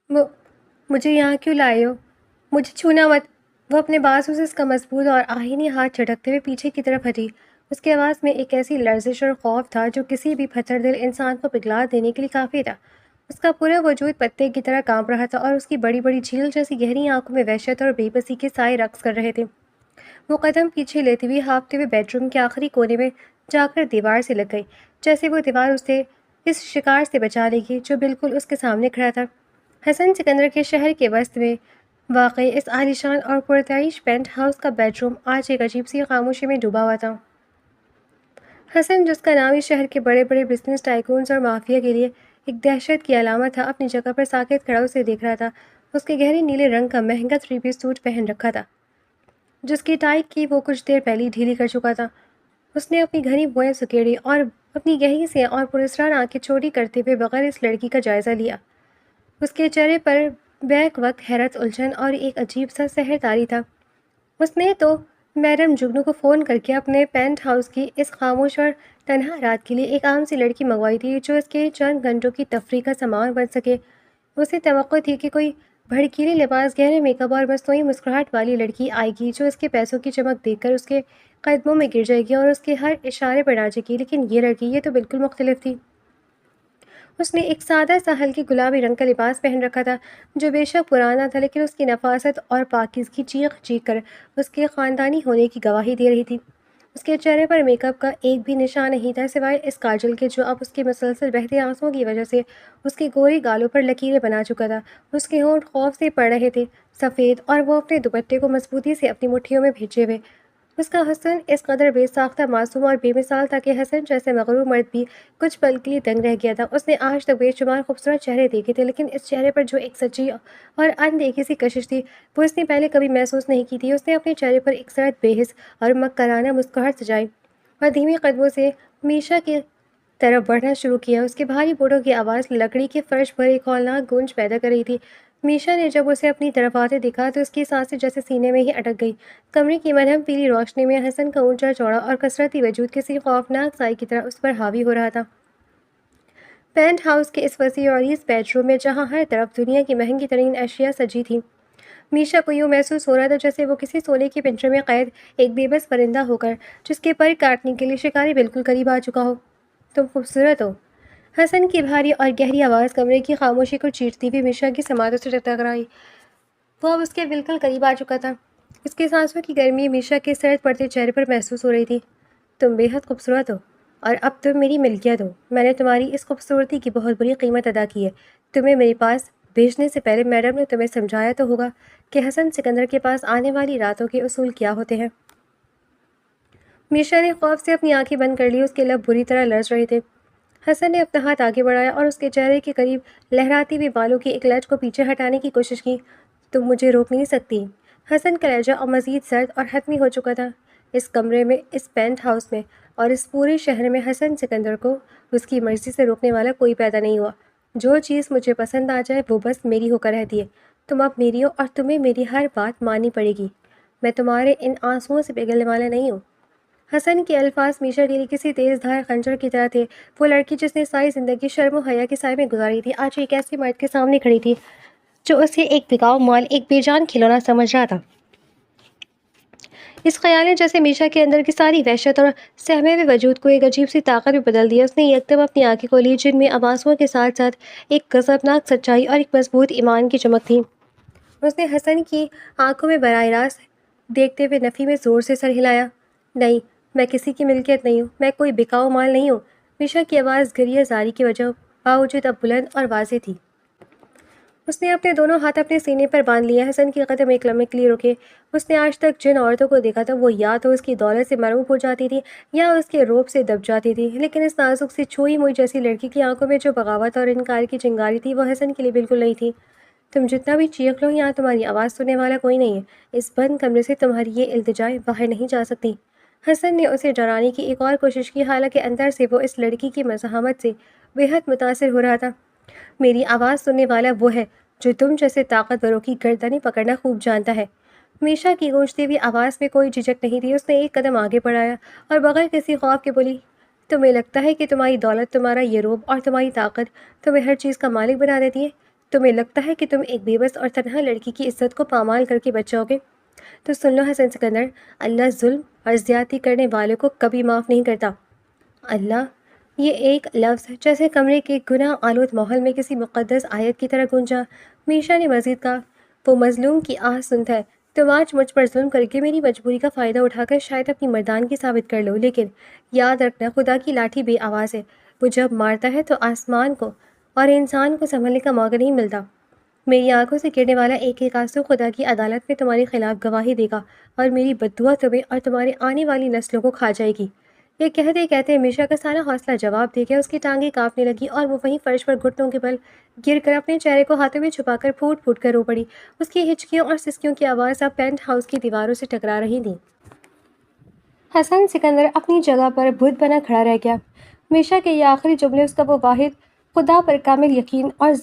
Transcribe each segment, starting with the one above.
وہ مجھے یہاں کیوں لائے ہو؟ مجھے چھونا مت۔ وہ اپنے بازو سے اس کا مضبوط اور آہینی ہاتھ جھٹکتے ہوئے پیچھے کی طرف ہٹی۔ اس کی آواز میں ایک ایسی لرزش اور خوف تھا جو کسی بھی پتھر دل انسان کو پگھلا دینے کے لیے کافی تھا۔ اس کا پورا وجود پتے کی طرح کانپ رہا تھا اور اس کی بڑی بڑی جھیل جیسی گہری آنکھوں میں وحشت اور بے بسی کے سائے رقص کر رہے تھے۔ وہ قدم پیچھے لیتے ہوئے ہانپتے ہوئے بیڈ روم کے آخری کونے میں جا کر دیوار سے لگ گئی، جیسے وہ دیوار اسے اس شکار سے بچا لے گی جو بالکل اس کے سامنے کھڑا تھا۔ حسن سکندر کے شہر کے وسط میں واقع اس عالیشان اور پرتعیش پینٹ ہاؤس کا بیڈ روم آج ایک عجیب سی خاموشی میں ڈوبا ہوا تھا۔ حسن، جس کا نام اس شہر کے بڑے بڑے بزنس ٹائکونز اور مافیا کے لیے ایک دہشت کی علامت تھا، اپنی جگہ پر ساکت کھڑا اسے دیکھ رہا تھا۔ اس کے گہرے نیلے رنگ کا مہنگا 3 پیس سوٹ پہن رکھا تھا، جس کی ٹائی کی وہ کچھ دیر پہلے ڈھیلی کر چکا تھا۔ اس نے اپنی گھنی بوئیں سکیڑی اور اپنی گہری سی اور پراسرار آنکھیں چھوٹی کرتے ہوئے بغیر اس لڑکی کا جائزہ لیا۔ اس کے چہرے پر بیک وقت حیرت، الجھن اور ایک عجیب سا سحر طاری تھا۔ اس نے تو میڈم جگنو کو فون کر کے اپنے پینٹ ہاؤس کی اس خاموش اور تنہا رات کے لیے ایک عام سی لڑکی منگوائی تھی جو اس کے چند گھنٹوں کی تفریح کا سامان بن سکے۔ اسے توقع تھی کہ کوئی بھڑکیلے لباس، گہرے میک اپ اور مصنوعی مسکراہٹ والی لڑکی آئے گی جو اس کے پیسوں کی چمک دیکھ کر اس کے قدموں میں گر جائے گی اور اس کے ہر اشارے پر ناچے گی، لیکن یہ لڑکی یہ تو بالکل مختلف تھی۔ اس نے ایک سادہ سا ہلکی گلابی رنگ کا لباس پہن رکھا تھا جو بے شک پرانا تھا، لیکن اس کی نفاست اور پاکیزگی چیخ چیخ کر اس کے خاندانی ہونے کی گواہی دے رہی تھی۔ اس کے چہرے پر میک اپ کا ایک بھی نشان نہیں تھا سوائے اس کاجل کے جو اب اس کے مسلسل بہتے آنسوؤں کی وجہ سے اس کے گورے گالوں پر لکیریں بنا چکا تھا۔ اس کے ہونٹ خوف سے پڑ رہے تھے سفید، اور وہ اپنے دوپٹے کو مضبوطی سے اپنی مٹھیوں میں بھیجے ہوئے۔ اس کا حسن اس قدر بے ساختہ، معصوم اور بے مثال تھا کہ حسن جیسے مغرور مرد بھی کچھ پل کے لیے دنگ رہ گیا تھا۔ اس نے آج تک بے شمار خوبصورت چہرے دیکھے تھے، لیکن اس چہرے پر جو ایک سچی اور اندیکھی سی کشش تھی وہ اس نے پہلے کبھی محسوس نہیں کی تھی۔ اس نے اپنے چہرے پر ایک سرد، بے حس اور مکرانہ مسکراہٹ سجائی اور دھیمی قدموں سے میشا کی طرف بڑھنا شروع کیا۔ اس کے بھاری بوٹوں کی آواز لکڑی کے فرش پر ایک ہولناک گونج پیدا کر رہی تھی۔ میشا نے جب اسے اپنی طرف آتے دیکھا تو اس کی سانسیں جیسے سینے میں ہی اٹک گئی۔ کمرے کی مدھم پیلی روشنی میں حسن کا اونچا چوڑا اور کثرتی وجود کسی خوفناک سائے کی طرح اس پر حاوی ہو رہا تھا۔ پینٹ ہاؤس کے اس وسیع اور عریض بیڈ روم میں جہاں ہر طرف دنیا کی مہنگی ترین اشیاء سجی تھیں، میشا کو یوں محسوس ہو رہا تھا جیسے وہ کسی سونے کے پنجرے میں قید ایک بے بس پرندہ ہو کر جس کے پر کاٹنے کے لیے شکاری بالکل قریب آ چکا ہو۔ تم خوبصورت ہو۔ حسن کی بھاری اور گہری آواز کمرے کی خاموشی کو چیرتی ہوئی میشا کی سماعتوں سے ٹکرائی۔ وہ اب اس کے بالکل قریب آ چکا تھا۔ اس کی سانسوں کی گرمی میشا کے سرد پڑتے چہرے پر محسوس ہو رہی تھی۔ تم بے حد خوبصورت ہو اور اب تم میری ملکیت ہو۔ میں نے تمہاری اس خوبصورتی کی بہت بڑی قیمت ادا کی ہے۔ تمہیں میرے پاس بھیجنے سے پہلے میڈم نے تمہیں سمجھایا تو ہوگا کہ حسن سکندر کے پاس آنے والی راتوں کے اصول کیا ہوتے ہیں۔ میشا نے خوف سے اپنی آنکھیں بند کر لی، اس کے لب بری طرح لرز رہے تھے۔ حسن نے اپنا ہاتھ آگے بڑھایا اور اس کے چہرے کے قریب لہراتی ہوئی بالوں کی ایک لٹ کو پیچھے ہٹانے کی کوشش کی۔ تم مجھے روک نہیں سکتی۔ حسن کا لہجہ اب مزید سرد اور حتمی ہو چکا تھا۔ اس کمرے میں، اس پینٹ ہاؤس میں اور اس پورے شہر میں حسن سکندر کو اس کی مرضی سے روکنے والا کوئی پیدا نہیں ہوا۔ جو چیز مجھے پسند آ جائے وہ بس میری ہو کر رہتی ہے۔ تم اب میری ہو اور تمہیں میری ہر بات ماننی پڑے گی۔ میں تمہارے ان آنسوؤں سے پگھلنے والا نہیں ہوں۔ حسن کے الفاظ میشا کے لیے کسی تیز دھار خنجر کی طرح تھے۔ وہ لڑکی جس نے ساری زندگی شرم و حیا کے سائے میں گزاری تھی، آج ایک ایسے مرد کے سامنے کھڑی تھی جو اسے ایک بکاؤ مال، ایک بے جان کھلونا سمجھ رہا تھا۔ اس خیال نے جیسے میشا کے اندر کی ساری وحشت اور سہمے ہوئے وجود کو ایک عجیب سی طاقت میں بدل دیا۔ اس نے یکدم اپنی آنکھیں کھولی جن میں اب آنسوؤں کے ساتھ ساتھ ایک غضبناک سچائی اور ایک مضبوط ایمان کی چمک تھی۔ اس نے حسن کی آنکھوں میں براہ راست دیکھتے ہوئے نفی میں زور سے سر ہلایا۔ نہیں، میں کسی کی ملکیت نہیں ہوں، میں کوئی بکاؤ مال نہیں ہوں۔ میشا کی آواز گریہ زاری کی وجہ باوجود اب بلند اور واضح تھی۔ اس نے اپنے دونوں ہاتھ اپنے سینے پر باندھ لیے۔ حسن کے قدم ایک لمحے کے لیے رکے۔ اس نے آج تک جن عورتوں کو دیکھا تھا وہ یا تو اس کی دولت سے مرعوب ہو جاتی تھی یا اس کے رعب سے دب جاتی تھی، لیکن اس نازک سی چھوئی موئی جیسی لڑکی کی آنکھوں میں جو بغاوت اور انکار کی چنگاری تھی وہ حسن کے لیے بالکل نہیں تھی۔ تم جتنا بھی چیخ لو یہاں تمہاری آواز سننے والا کوئی نہیں ہے۔ اس بند کمرے سے تمہاری یہ التجائیں باہر نہیں جا سکتی۔ حسن نے اسے ڈرانے کی ایک اور کوشش کی، حالانکہ اندر سے وہ اس لڑکی کی مزاحمت سے بے حد متاثر ہو رہا تھا۔ میری آواز سننے والا وہ ہے جو تم جیسے طاقتوروں کی گردنیں پکڑنا خوب جانتا ہے۔ میشا کی گونجتی ہوئی آواز میں کوئی جھجک نہیں تھی۔ اس نے ایک قدم آگے بڑھایا اور بغیر کسی خوف کے بولی، تمہیں لگتا ہے کہ تمہاری دولت، تمہارا یہ رعب اور تمہاری طاقت تمہیں ہر چیز کا مالک بنا دیتی ہے؟ تمہیں لگتا ہے کہ تم ایک بے بس اور تنہا لڑکی کی عزت کو پامال کر کے بچ جاؤ گے؟ تو سن لو حسن سکندر، اللہ ظلم اور زیادتی کرنے والوں کو کبھی معاف نہیں کرتا۔ اللہ، یہ ایک لفظ جیسے کمرے کے گناہ آلود ماحول میں کسی مقدس آیت کی طرح گونجا۔ میشا نے مزید کہا، وہ مظلوم کی آہ سنتا ہے۔ تم آج مجھ پر ظلم کر کے میری مجبوری کا فائدہ اٹھا کر شاید اپنی مردانگی ثابت کر لو، لیکن یاد رکھنا خدا کی لاٹھی بے آواز ہے۔ وہ جب مارتا ہے تو آسمان کو اور انسان کو سنبھلنے کا موقع نہیں ملتا۔ میری آنکھوں سے گرنے والا ایک ایک آنسو خدا کی عدالت میں تمہارے خلاف گواہی دے گا، اور میری بددعا تمہیں اور تمہارے آنے والی نسلوں کو کھا جائے گی۔ یہ کہتے کہتے میشا کا سارا حوصلہ جواب دے گیا۔ اس کی ٹانگیں کانپنے لگی اور وہ وہیں فرش پر گھٹنوں کے بل گر کر اپنے چہرے کو ہاتھوں میں چھپا کر پھوٹ پھوٹ کر رو پڑی۔ اس کی ہچکیوں اور سسکیوں کی آواز اب پینٹ ہاؤس کی دیواروں سے ٹکرا رہی تھیں۔ حسن سکندر اپنی جگہ پر بت بنا کھڑا رہ گیا۔ میشا کے یہ آخری جملے، اس کا وہ واحد خدا پر کامل یقین اور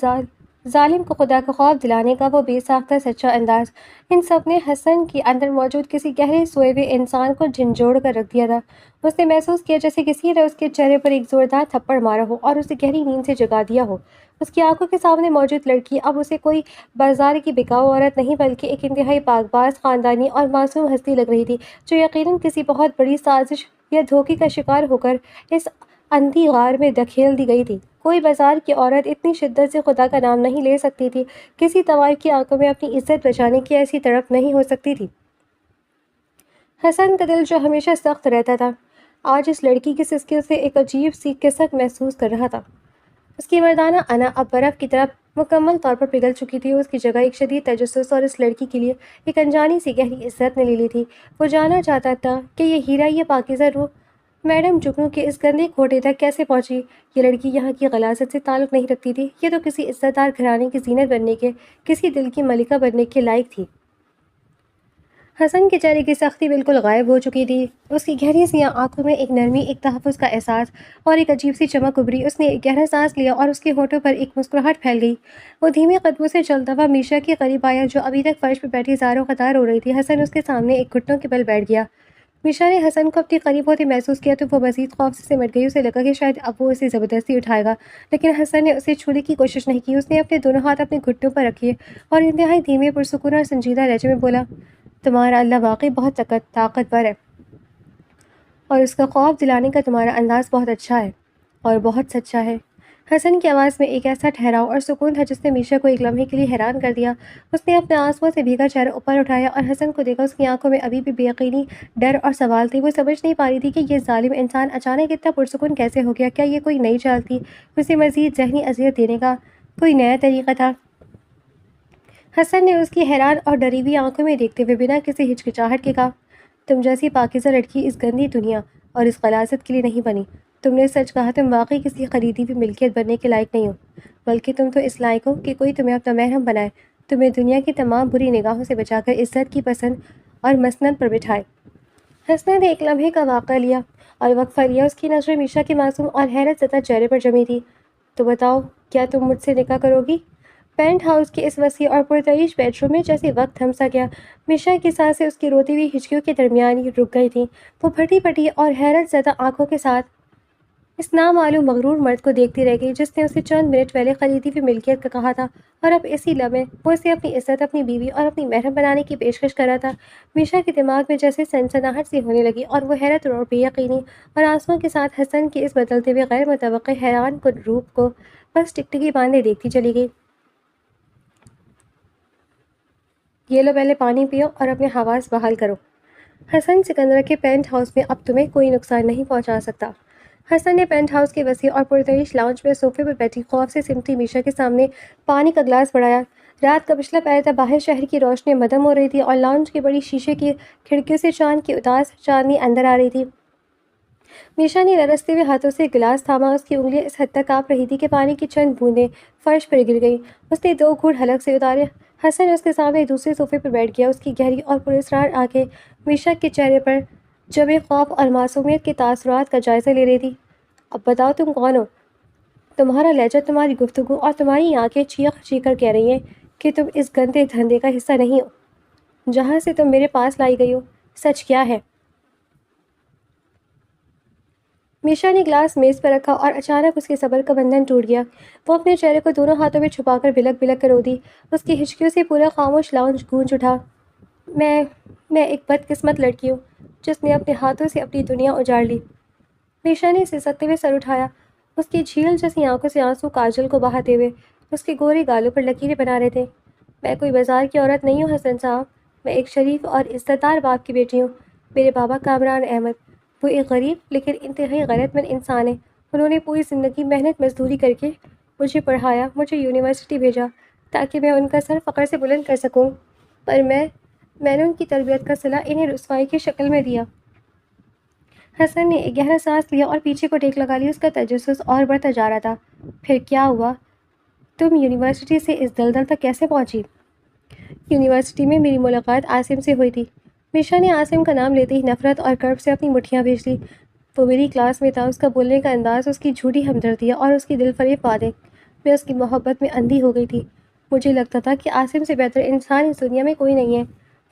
ظالم کو خدا کا خوف دلانے کا وہ بے ساختہ سچا انداز، ان سب نے حسن کے اندر موجود کسی گہرے سوئے ہوئے انسان کو جھنجھوڑ کر رکھ دیا تھا۔ اس نے محسوس کیا جیسے کسی نے اس کے چہرے پر ایک زوردار تھپڑ مارا ہو اور اسے گہری نیند سے جگا دیا ہو۔ اس کی آنکھوں کے سامنے موجود لڑکی اب اسے کوئی بازار کی بکاؤ عورت نہیں، بلکہ ایک انتہائی پاک باز، خاندانی اور معصوم ہستی لگ رہی تھی، جو یقیناً کسی بہت بڑی سازش یا دھوکے کا شکار ہو کر اس اندھی غار میں دھکیل دی گئی تھی۔ کوئی بازار کی عورت اتنی شدت سے خدا کا نام نہیں لے سکتی تھی، کسی طوائف کی آنکھوں میں اپنی عزت بچانے کی ایسی تڑپ نہیں ہو سکتی تھی۔ حسن کا دل جو ہمیشہ سخت رہتا تھا، آج اس لڑکی کی سسکیوں سے ایک عجیب سی کسک محسوس کر رہا تھا۔ اس کی مردانہ انا اب برف کی طرح مکمل طور پر پگھل چکی تھی۔ اس کی جگہ ایک شدید تجسس اور اس لڑکی کے لیے ایک انجانی سی گہری عزت نے لے لی تھی۔ وہ جاننا چاہتا تھا کہ یہ ہیرا، یہ پاکیزہ روح میڈم جگنو کے اس گندے کھوٹے تک کیسے پہنچی۔ یہ لڑکی یہاں کی غلاظت سے تعلق نہیں رکھتی تھی، یہ تو کسی عزت دار گھرانے کی زینت بننے کے، کسی دل کی ملکہ بننے کے لائق تھی۔ حسن کے چہرے کی سختی بالکل غائب ہو چکی تھی۔ اس کی گہری سیاہ آنکھوں میں ایک نرمی، ایک تحفظ کا احساس اور ایک عجیب سی چمک ابھری۔ اس نے ایک گہرا سانس لیا اور اس کے ہونٹوں پر ایک مسکراہٹ پھیل گئی۔ وہ دھیمے قدموں سے چلتا ہوا میشا کے قریب آیا، جو ابھی تک فرش پر بیٹھی زاروں قطار رو رہی تھی۔ حسن اس کے سامنے ایک گھٹنوں کے بل بیٹھ گیا۔ میشا نے حسن کو اپنے قریب ہوتے محسوس کیا تو وہ مزید خوف سے سمٹ گئی۔ اسے لگا کہ شاید اب وہ اسے زبردستی اٹھائے گا، لیکن حسن نے اسے چھونے کی کوشش نہیں کی۔ اس نے اپنے دونوں ہاتھ اپنے گھٹنوں پر رکھے اور انتہائی دھیمے، پرسکون اور سنجیدہ لہجے میں بولا، تمہارا اللہ واقعی بہت طاقتور ہے، اور اس کا خوف دلانے کا تمہارا انداز بہت اچھا ہے اور بہت سچا ہے۔ حسن کی آواز میں ایک ایسا ٹھہراؤ اور سکون تھا جس نے میشا کو ایک لمحے کے لیے حیران کر دیا۔ اس نے اپنے آنسوؤں سے بھیگا چہرہ اوپر اٹھایا اور حسن کو دیکھا۔ اس کی آنکھوں میں ابھی بھی بے یقینی، ڈر اور سوال تھے۔ وہ سمجھ نہیں پا رہی تھی کہ یہ ظالم انسان اچانک اتنا پرسکون کیسے ہو گیا۔ کیا یہ کوئی نئی چال تھی؟ اسے مزید ذہنی اذیت دینے کا کوئی نیا طریقہ تھا؟ حسن نے اس کی حیران اور ڈری ہوئی آنکھوں میں دیکھتے ہوئے بنا کسی ہچکچاہٹ کے کہا، تم جیسی پاکیزہ لڑکی اس گندی دنیا اور اس غلاظت کے لیے نہیں بنی۔ تم نے سچ کہا، تم واقعی کسی خریدی ہوئی ملکیت بننے کے لائق نہیں ہو، بلکہ تم تو اس لائق ہو کہ کوئی تمہیں اپنا محرم بنائے، تمہیں دنیا کی تمام بری نگاہوں سے بچا کر عزت کی پسند اور مسند پر بٹھائے۔ حسن نے ایک لمحے کا واقعہ لیا اور وقفہ لیا۔ اس کی نظریں میشا کے معصوم اور حیرت زدہ چہرے پر جمی تھی۔ تو بتاؤ، کیا تم مجھ سے نکاح کرو گی؟ پینٹ ہاؤس کے اس وسیع اور پرتعیش بیڈ روم میں جیسے وقت تھم سا گیا۔ میشا کی سانسیں اس کی روتی ہوئی ہچکیوں کے درمیان ہی رک گئی تھیں۔ وہ پھٹی پھٹی اور حیرت زدہ آنکھوں کے ساتھ اس نامعلوم مغرور مرد کو دیکھتی رہ گئی، جس نے اسے چند منٹ پہلے خریدی ہوئی ملکیت کا کہا تھا، اور اب اسی لمحے وہ اسے اپنی عزت، اپنی بیوی اور اپنی محرم بنانے کی پیشکش کر رہا تھا۔ میشا کے دماغ میں جیسے سنسناہٹ سی ہونے لگی، اور وہ حیرت اور بے یقینی اور آنسوؤں کے ساتھ حسن کے اس بدلتے ہوئے غیر متوقع حیران کن روپ کو بس ٹکٹکی باندھے دیکھتی چلی گئی۔ یہ لو، پہلے پانی پیو اور اپنے حواس بحال کرو۔ حسن سکندر کے پینٹ ہاؤس میں اب تمہیں کوئی نقصان نہیں پہنچا سکتا۔ حسن نے پینٹ ہاؤس کے وسیع اور پرتعیش لاؤنج میں صوفے پر بیٹھی خوف سے سمٹی میشا کے سامنے پانی کا گلاس بڑھایا۔ رات کا پچھلا پہر تھا، باہر شہر کی روشنی مدھم ہو رہی تھی اور لاؤنج کی بڑی شیشے کی کھڑکیوں سے چاند کی اداس چاندنی اندر آ رہی تھی۔ میشا نے لرزتے ہوئے ہاتھوں سے گلاس تھاما۔ اس کی انگلیاں اس حد تک کانپ رہی تھی کہ پانی کی چند بوندیں فرش پر گر گئیں۔ اس نے 2 گھونٹ حلق سے اتارے۔ حسن اس کے سامنے دوسرے صوفے پر بیٹھ گیا۔ اس کی گہری اور پراسرار آنکھیں میشا کے چہرے پر جمے خوف اور معصومیت کے تاثرات کا جائزہ لے رہی تھی۔ اب بتاؤ، تم کون ہو؟ تمہارا لہجہ، تمہاری گفتگو اور تمہاری آنکھیں چیخ چیخ کر کہہ رہی ہیں کہ تم اس گندے دھندے کا حصہ نہیں ہو جہاں سے تم میرے پاس لائی گئی ہو۔ سچ کیا ہے؟ میشا نے گلاس میز پر رکھا اور اچانک اس کے صبر کا بندھن ٹوٹ گیا۔ وہ اپنے چہرے کو دونوں ہاتھوں میں چھپا کر بلک بلک کر رو دی۔ اس کی ہچکیوں سے پورا خاموش لاؤنج گونج اٹھا۔ میں میں ایک بدقسمت لڑکی ہوں جس نے اپنے ہاتھوں سے اپنی دنیا اجاڑ لی۔ میشا نے سسکتے ہوئے سر اٹھایا۔ اس کی جھیل جیسی آنکھوں سے آنسو کاجل کو بہاتے ہوئے اس کے گورے گالوں پر لکیریں بنا رہے تھے۔ میں کوئی بازار کی عورت نہیں ہوں حسن صاحب، میں ایک شریف اور عزت دار باپ کی بیٹی ہوں۔ میرے بابا کامران احمد، وہ ایک غریب لیکن انتہائی غیرت مند انسان ہیں۔ انہوں نے پوری زندگی محنت مزدوری کر کے مجھے پڑھایا، مجھے یونیورسٹی بھیجا تاکہ میں ان کا سر فخر سے بلند کر سکوں، پر میں نے ان کی تربیت کا صلہ انہیں رسوائی کی شکل میں دیا۔ حسن نے ایک گہرا سانس لیا اور پیچھے کو ٹیک لگا لی۔ اس کا تجسس اور بڑھتا جا رہا تھا۔ پھر کیا ہوا؟ تم یونیورسٹی سے اس دلدل تک کیسے پہنچی؟ یونیورسٹی میں میری ملاقات عاصم سے ہوئی تھی۔ میشا نے عاصم کا نام لیتے ہی نفرت اور کرب سے اپنی مٹھیاں بھیج لی۔ وہ میری کلاس میں تھا، اس کا بولنے کا انداز، اس کی جھوٹی ہمدردیاں اور اس کی دل فریب باتیں، میں اس کی محبت میں اندھی ہو گئی تھی۔ مجھے لگتا تھا کہ عاصم سے بہتر انسان اس دنیا میں کوئی نہیں ہے۔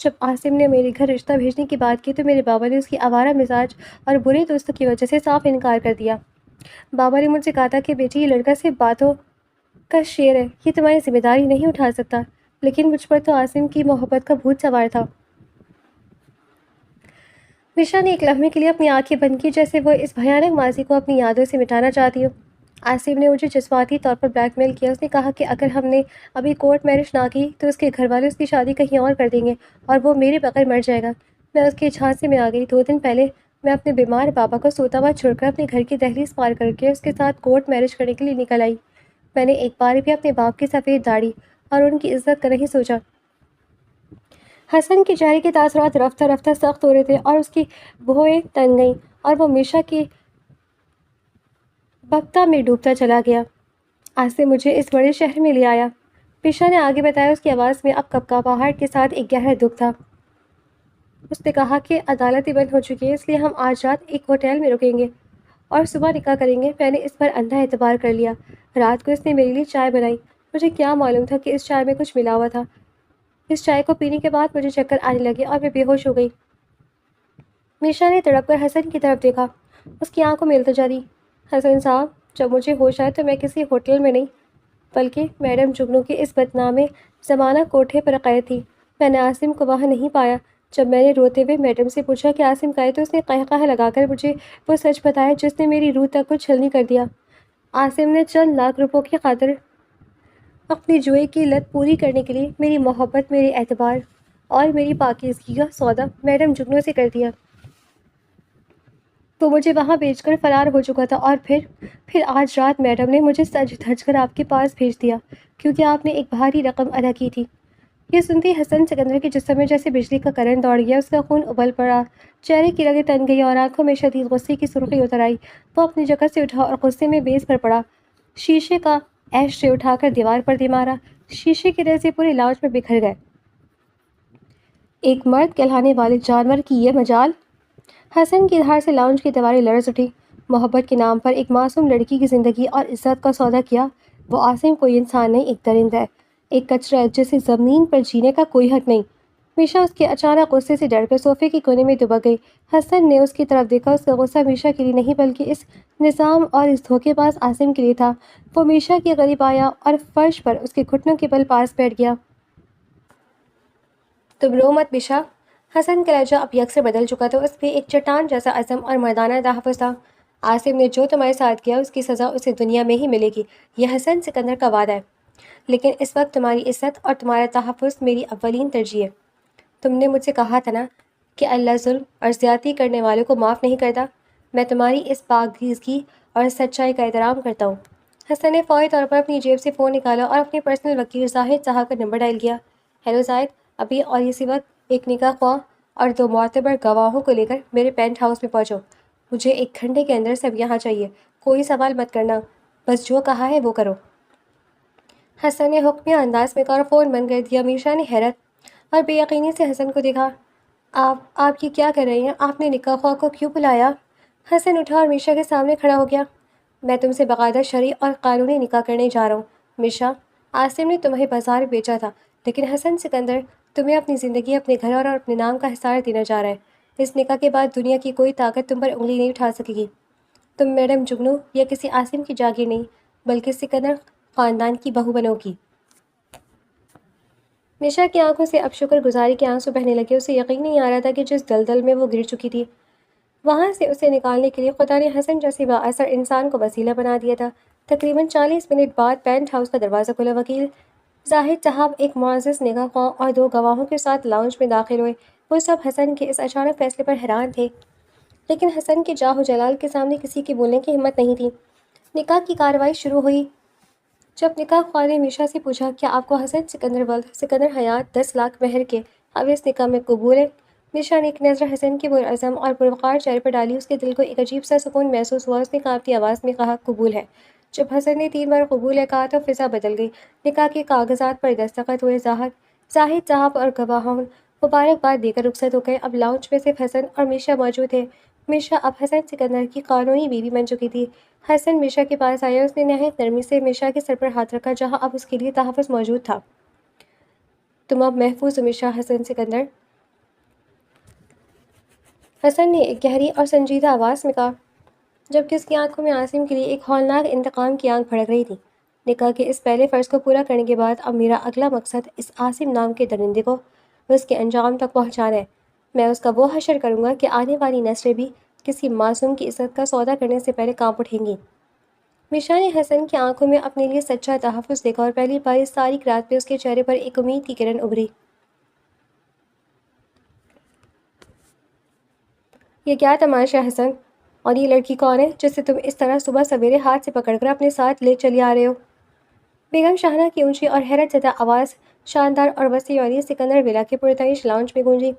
جب عاصم نے میرے گھر رشتہ بھیجنے کی بات کی تو میرے بابا نے اس کی آوارہ مزاج اور برے دوستوں کی وجہ سے صاف انکار کر دیا۔ بابا نے مجھ سے کہا تھا کہ بیٹی، یہ لڑکا صرف باتوں کا شعر ہے، یہ تمہاری ذمہ داری نہیں اٹھا سکتا، لیکن مجھ پر تو عاصم کی محبت کا بھوت سوار تھا۔ میشا نے ایک لمحے کے لیے اپنی آنکھیں بند کی جیسے وہ اس بھیانک ماضی کو اپنی یادوں سے مٹانا چاہتی ہو۔ عاصم نے مجھے جذباتی طور پر بلیک میل کیا۔ اس نے کہا کہ اگر ہم نے ابھی کورٹ میرج نہ کی تو اس کے گھر والے اس کی شادی کہیں اور کر دیں گے اور وہ میرے بغیر مر جائے گا۔ میں اس کے جھانسے میں آ گئی۔ 2 دن پہلے میں اپنے بیمار بابا کو سوتا ہوا چھوڑ کر اپنے گھر کی دہلیز پار کر کے اس کے ساتھ کورٹ میرج کرنے کے لیے نکل آئی۔ میں نے ایک بار بھی اپنے باپ کی سفید داڑھی اور ان کی عزت کا نہیں سوچا۔ حسن کے چہرے کے تاثرات رفتہ رفتہ سخت ہو رہے تھے اور اس کی بھویں تن گئیں اور وہ میشا کی بپتا میں ڈوبتا چلا گیا۔ عاصم مجھے اس بڑے شہر میں لے آیا، میشا نے آگے بتایا۔ اس کی آواز میں اب کپکپاہٹ کے ساتھ ایک گہرا دکھ تھا۔ اس نے کہا کہ عدالتیں بند ہو چکی ہیں، اس لیے ہم آج رات ایک ہوٹل میں رکیں گے اور صبح نکاح کریں گے۔ میں نے اس پر اندھا اعتبار کر لیا۔ رات کو اس نے میرے لیے چائے بنائی۔ مجھے کیا معلوم تھا کہ اس چائے میں کچھ ملا ہوا تھا۔ اس چائے کو پینے کے بعد مجھے چکر آنے لگے اور میں بے ہوش ہو گئی۔ میشا نے تڑپ کر حسن کی طرف دیکھا، اس کی آنکھوں میں التجا دی۔ حسن صاحب، جب مجھے ہوش آئے تو میں کسی ہوٹل میں نہیں بلکہ میڈم جگنو کے اس بدنامے زمانہ کوٹھے پر قید تھی۔ میں نے عاصم کو وہاں نہیں پایا۔ جب میں نے روتے ہوئے میڈم سے پوچھا کہ عاصم کہا ہے تو اس نے قہقہہ لگا کر مجھے وہ سچ بتایا جس نے میری روح تک کو چھلنی کر دیا۔ عاصم نے چند لاکھ روپوں کی خاطر اپنی جوئے کی لت پوری کرنے کے لیے میری محبت، میرے اعتبار اور میری پاکیزگی کا سودا میڈم جگنو سے کر دیا۔ وہ مجھے وہاں بھیج کر فرار ہو چکا تھا اور پھر آج رات میڈم نے مجھے سج دھج کر آپ کے پاس بھیج دیا کیونکہ آپ نے ایک بھاری رقم ادا کی تھی۔ یہ سنتے ہی حسن سکندر کے جسم میں جیسے بجلی کا کرنٹ دوڑ گیا۔ اس کا خون ابل پڑا، چہرے کی رگیں تن گئی اور آنکھوں میں شدید غصے کی سرخی اتر آئی۔ وہ اپنی جگہ سے اٹھا اور غصے میں بیس پر پڑا۔ شیشے کا ایش سے اٹھا کر دیوار پر دے مارا۔ شیشے کے ریزے پورے لاؤنج میں بکھر گئے۔ ایک مرد کہلانے والے جانور کی یہ مجال! حسن کی دھار سے لاؤنج کی دیواریں لرز اٹھی۔ محبت کے نام پر ایک معصوم لڑکی کی زندگی اور عزت کا سودا کیا۔ وہ عاصم کوئی انسان نہیں، ایک درندہ ہے، ایک کچرا ہے جسے زمین پر جینے کا کوئی حق نہیں۔ میشا اس کے اچانک غصے سے ڈر کر صوفے کے کونے میں دبک گئی۔ حسن نے اس کی طرف دیکھا۔ اس کا غصہ میشا کے لیے نہیں بلکہ اس نظام اور اس دھوکے باز عاصم کے لیے تھا۔ وہ میشا کے قریب آیا اور فرش پر اس کے گھٹنوں کے بل پاس بیٹھ گیا۔ تم رو مت میشا۔ حسن کا لہجہ اب یکسر بدل چکا تھا۔ اس پہ ایک چٹان جیسا عزم اور مردانہ تحفظ تھا۔ عاصم نے جو تمہارے ساتھ کیا اس کی سزا اسے دنیا میں ہی ملے گی، یہ حسن سکندر کا وعدہ ہے، لیکن اس وقت تمہاری عزت اور تمہارا تحفظ میری اولین ترجیح ہے۔ تم نے مجھ سے کہا تھا نا کہ اللہ ظلم اور زیادتی کرنے والوں کو معاف نہیں کرتا۔ میں تمہاری اس پاکیزگی اور سچائی کا احترام کرتا ہوں۔ حسن نے فوری طور پر اپنی جیب سے فون نکالا اور اپنے پرسنل وکیل زاہد صاحب کا نمبر ڈائل کیا۔ ہیلو زاہد، ابھی اور اسی وقت ایک نکاح خواہ اور 2 معتبر گواہوں کو لے کر میرے پینٹ ہاؤس میں پہنچو۔ مجھے 1 گھنٹے کے اندر سب یہاں چاہیے، کوئی سوال مت کرنا، بس جو کہا ہے وہ کرو۔ حسن نے حکمیہ انداز میں کہا اور فون بند کر دیا۔ میشا نے حیرت اور بے یقینی سے حسن کو دیکھا۔ آپ یہ کیا کر رہے ہیں؟ آپ نے نکاح خواہ کو کیوں بلایا؟ حسن اٹھا اور میشا کے سامنے کھڑا ہو گیا۔ میں تم سے باقاعدہ شرعی اور قانونی نکاح کرنے جا رہا ہوں میشا۔ عاصم نے تمہیں بازار میں بیچا تھا، لیکن حسن سکندر تمہیں اپنی زندگی، اپنے گھر اور اپنے نام کا حصار دینا چاہ رہا ہے۔ اس نکاح کے بعد دنیا کی کوئی طاقت تم پر انگلی نہیں اٹھا سکے گی۔ تم میڈم جگنو یا کسی عاصم کی جاگیر نہیں بلکہ سکندر خاندان کی بہو بنو گی۔ میشا کی آنکھوں سے اب شکر گزاری کے آنسو بہنے لگے۔ اسے یقین نہیں آ رہا تھا کہ جس دلدل میں وہ گر چکی تھی وہاں سے اسے نکالنے کے لیے خدا نے حسن جیسی با اثر انسان کو وسیلہ بنا دیا تھا۔ تقریباً 40 منٹ بعد پینٹ ہاؤس کا دروازہ کھلا۔ وکیل زاہد صاحب ایک معزز نگاہ خواں اور 2 گواہوں کے ساتھ لاؤنج میں داخل ہوئے۔ وہ سب حسن کے اس اچانک فیصلے پر حیران تھے، لیکن حسن کے جاہ و جلال کے سامنے کسی کی بولنے کی ہمت نہیں تھی۔ نکاح کی کارروائی شروع ہوئی۔ جب نکاح خواہ نے میشا سے پوچھا، کیا آپ کو حسن سکندر ولد سکندر حیات 10 لاکھ مہر کے حویس نکاح میں قبول ہے؟ میشا نے ایک نظر حسن کے پرعزم اور پروقار چہرے پر ڈالی۔ اس کے دل کو ایک عجیب سا سکون محسوس ہوا۔ اس نے کانپتی آواز میں کہا، قبول ہے۔ جب حسن نے 3 بار قبول ہے کہا تو فضا بدل گئی۔ نکاح کے کاغذات پر دستخط ہوئے۔ زاہد صاحب اور گواہوں مبارکباد دے کر رخصت ہو گئے۔ اب لاؤنج میں صرف حسن اور میشا موجود تھے۔ میشا اب حسن سکندر کی قانونی بیوی بن چکی تھی۔ حسن میشا کے پاس آیا۔ اس نے نہایت نرمی سے میشا کے سر پر ہاتھ رکھا جہاں اب اس کے لیے تحفظ موجود تھا۔ تم اب محفوظ ہو میشا حسن سکندر، حسن نے ایک گہری اور سنجیدہ آواز میں کہا، جبکہ اس کی آنکھوں میں عاصم کے لیے ایک ہولناک انتقام کی آنکھ بھڑک رہی تھی۔ نکاح کے اس پہلے فرض کو پورا کرنے کے بعد اب میرا اگلا مقصد اس عاصم نام کے درندے کو اس کے انجام تک پہنچانا ہے۔ میں اس کا وہ حشر کروں گا کہ آنے والی نسلیں بھی کسی معصوم کی عزت کا سودا کرنے سے پہلے کانپ اٹھیں گی۔ میشا نے حسن کی آنکھوں میں اپنے لیے سچا تحفظ دیکھا اور پہلی بار اس تاریک رات پہ اس کے چہرے پر ایک امید کی کرن ابھری۔ یہ کیا تماشا ہے حسن؟ اور یہ لڑکی کون ہے جسے تم اس طرح صبح سویرے ہاتھ سے پکڑ کر اپنے ساتھ لے چلی آ رہے ہو؟ بیگم شاہنہ کی اونچی اور حیرت زدہ آواز شاندار اور وسیع اور سکندر ولا کے پرتعیش لاؤنج میں گونجی۔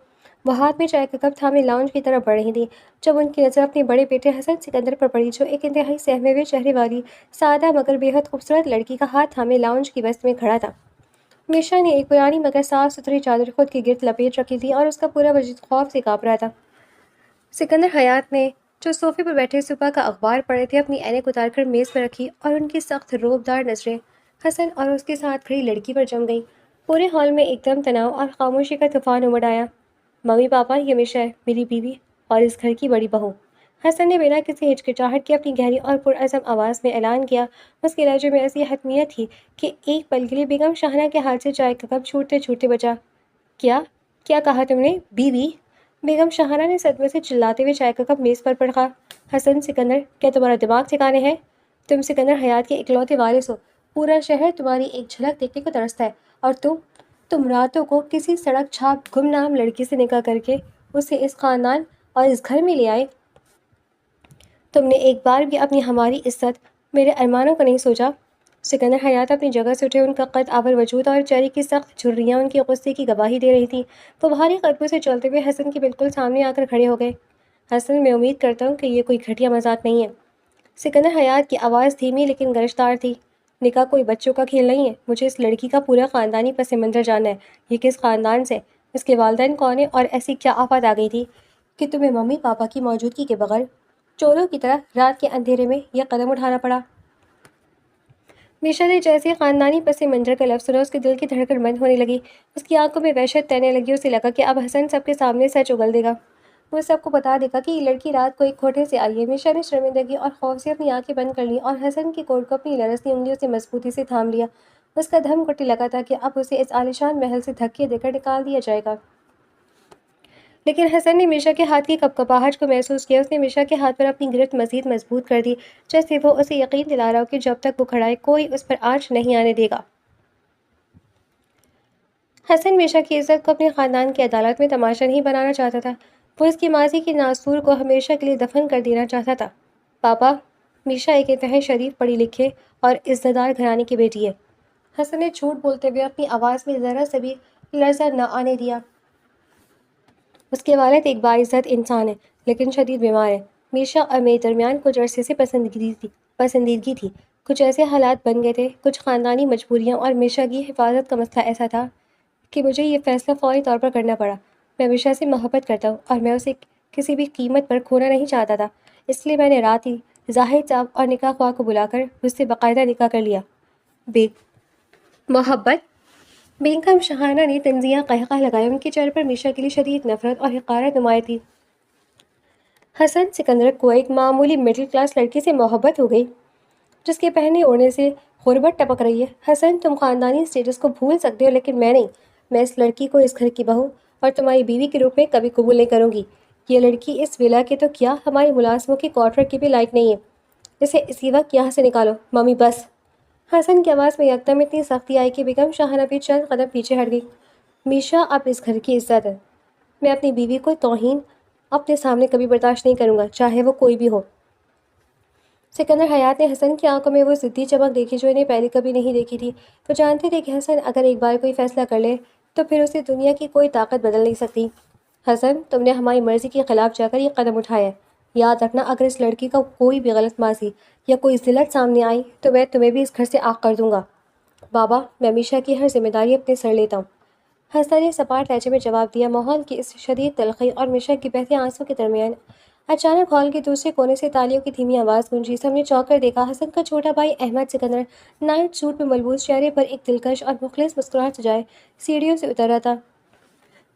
وہ ہاتھ میں چائے کا کپ تھامے لاؤنج کی طرف بڑھ رہی تھی جب ان کی نظر اپنے بڑے بیٹے حسن سکندر پر پڑی جو ایک انتہائی سہمے ہوئے چہرے والی سادہ مگر بے حد خوبصورت لڑکی کا ہاتھ تھامے لاؤنج کی وسط میں کھڑا تھا۔ میشا نے ایک پرانی مگر صاف ستھری چادر خود کے گرد لپیٹ رکھی تھی اور اس کا پورا وجود خوف سے کانپ رہا تھا۔ سکندر حیات نے جو صوفے پر بیٹھے صبح کا اخبار پڑھے تھے اپنی اینک اتار کر میز پر رکھی اور ان کی سخت روبدار نظریں حسن اور اس کے ساتھ کھڑی لڑکی پر جم گئی۔ پورے ہال میں ایک دم تناؤ اور خاموشی کا طوفان امڑ آیا۔ ممی پاپا، یہ میشا ہے، میری بیوی اور اس گھر کی بڑی بہو، حسن نے بنا کسی ہچکچاہٹ کے اپنی گہری اور پرعزم آواز میں اعلان کیا۔ اس کے لہجے میں ایسی حتمیت تھی کہ ایک پل کے لیے بیگم شاہنہ کے ہاتھ سے چائے کا کپ چھوٹتے چھوٹتے بچا۔ کیا کہا تم نے؟ بیوی؟ بیگم شاہنہ نے صدمے سے چلاتے ہوئے چائے کا کپ میز پر رکھا۔ حسن سکندر، کیا تمہارا دماغ ٹھکانے ہے؟ تم سکندر حیات کے اکلوتے وارث ہو۔ پورا شہر تمہاری ایک جھلک دیکھنے کو ترستا ہے اور تم راتوں کو کسی سڑک چھاپ گمنام لڑکی سے نکاح کر کے اسے اس خاندان اور اس گھر میں لے آئے۔ تم نے ایک بار بھی اپنی ہماری عزت، میرے ارمانوں کا نہیں سوچا؟ سکندر حیات اپنی جگہ سے اٹھے۔ ان کا قد آور وجود اور چہرے کی سخت جھریاں ان کے غصے کی گواہی دے رہی تھیں۔ وہ بھاری قدموں سے چلتے ہوئے حسن کے بالکل سامنے آ کر کھڑے ہو گئے۔ حسن، میں امید کرتا ہوں کہ یہ کوئی گھٹیا مذاق نہیں ہے۔ سکندر حیات کی آواز دھیمی لیکن گرجدار تھی۔ نکاح کوئی بچوں کا کھیل نہیں ہے۔ مجھے اس لڑکی کا پورا خاندانی پس منظر جاننا ہے۔ یہ کس خاندان سے، اس کے والدین کون ہیں اور ایسی کیا آفت آ گئی تھی کہ تمہیں ممی پاپا کی موجودگی کے بغیر چوروں کی طرح رات کے اندھیرے میں یہ قدم اٹھانا پڑا؟ میشا نے جیسے خاندانی پس منظر کا لفظ سنا اس کے دل کی دھڑکن بند ہونے لگی۔ اس کی آنکھوں میں وحشت تیرنے لگی۔ اسے لگا کہ اب حسن سب کے سامنے سچ اگل دے گا۔ وہ سب کو بتا دے گا کہ یہ لڑکی رات کو ایک کھوٹے سے آئی ہے۔ میشا نے شرمندگی اور خوف سے اپنی آنکھیں بند کر لیں اور حسن کے کوٹ کو اپنی لرزتی انگلیوں سے مضبوطی سے تھام لیا۔ اس کا دھم گھٹنے لگا تھا کہ اب اسے اس عالیشان محل سے دھکے دے کر نکال دیا جائے گا، لیکن حسن نے میشا کے ہاتھ کی کپکپاہٹ کو محسوس کیا۔ اس نے میشا کے ہاتھ پر اپنی گرفت مزید مضبوط کر دی جیسے وہ اسے یقین دلا رہا ہو کہ جب تک وہ کھڑا ہے کوئی اس پر آنچ نہیں آنے دے گا۔ حسن میشا کی عزت کو اپنے خاندان کی عدالت میں تماشا نہیں بنانا چاہتا تھا۔ وہ اس کی ماضی کی ناسور کو ہمیشہ کے لیے دفن کر دینا چاہتا تھا۔ پاپا، میشا ایک انتہائی شریف، پڑھی لکھے اور عزت دار گھرانے کی بیٹی ہے۔ حسن نے جھوٹ بولتے ہوئے اپنی آواز میں ذرا سا بھی لرزہ نہ آنے دیا۔ اس کے والد ایک باعزت انسان ہے لیکن شدید بیمار ہے۔ میشا اور میرے درمیان کچھ عرصے سے پسندیدگی تھی۔ کچھ ایسے حالات بن گئے تھے، کچھ خاندانی مجبوریاں اور میشا کی حفاظت کا مسئلہ ایسا تھا کہ مجھے یہ فیصلہ فوری طور پر کرنا پڑا۔ میں میشا سے محبت کرتا ہوں اور میں اسے کسی بھی قیمت پر کھونا نہیں چاہتا تھا، اس لیے میں نے رات ہی زاہد صاحب اور نکاح خواہ کو بلا کر مجھ سے باقاعدہ نکاح کر لیا۔ محبت؟ بیگم شاہانہ نے تنزیہ قہقہ لگایا۔ ان کے چہرے پر میشا کے لیے شدید نفرت اور حقارت نمایاں تھی۔ حسن سکندر کو ایک معمولی مڈل کلاس لڑکی سے محبت ہو گئی جس کے پہنے اوڑھنے سے غربت ٹپک رہی ہے۔ حسن تم خاندانی اسٹیٹس کو بھول سکتے ہو لیکن میں نہیں۔ میں اس لڑکی کو اس گھر کی بہو اور تمہاری بیوی کے روپ میں کبھی قبول نہیں کروں گی۔ یہ لڑکی اس ولا کے تو کیا ہمارے ملازموں کے کوارٹر کی بھی لائق نہیں ہے۔ اسے اسی وقت یہاں سے نکالو۔ ممی بس۔ حسن کی آواز میں یکدم اتنی سختی آئی کہ بیگم شاہانہ بھی چند قدم پیچھے ہٹ گئی۔ میشا اب اس گھر کی عزت ہے۔ میں اپنی بیوی کو توہین اپنے سامنے کبھی برداشت نہیں کروں گا، چاہے وہ کوئی بھی ہو۔ سکندر حیات نے حسن کی آنکھوں میں وہ ضدی چمک دیکھی جو انہیں پہلے کبھی نہیں دیکھی تھی۔ وہ جانتے تھے کہ حسن اگر ایک بار کوئی فیصلہ کر لے تو پھر اسے دنیا کی کوئی طاقت بدل نہیں سکتی۔ حسن تم نے ہماری مرضی کے خلاف جا کر یہ قدم اٹھایا ہے۔ یاد رکھنا اگر اس لڑکی کا کوئی بھی غلط ماضی یا کوئی ذلت سامنے آئی تو میں تمہیں بھی اس گھر سے آگ کر دوں گا۔ بابا میں میشا کی ہر ذمہ داری اپنے سر لیتا ہوں، حسن نے سپاٹ لہجے میں جواب دیا۔ ماحول کی اس شدید تلخی اور میشا کے بہتے آنسوں کے درمیان اچانک ہال کے دوسرے کونے سے تالیوں کی دھیمی آواز گونجی۔ سب نے چونک کر دیکھا۔ حسن کا چھوٹا بھائی احمد سکندر نائٹ سوٹ میں ملبوس، چہرے پر ایک دلکش اور مخلص مسکراہٹ سجائے سیڑھیوں سے اتر رہا تھا۔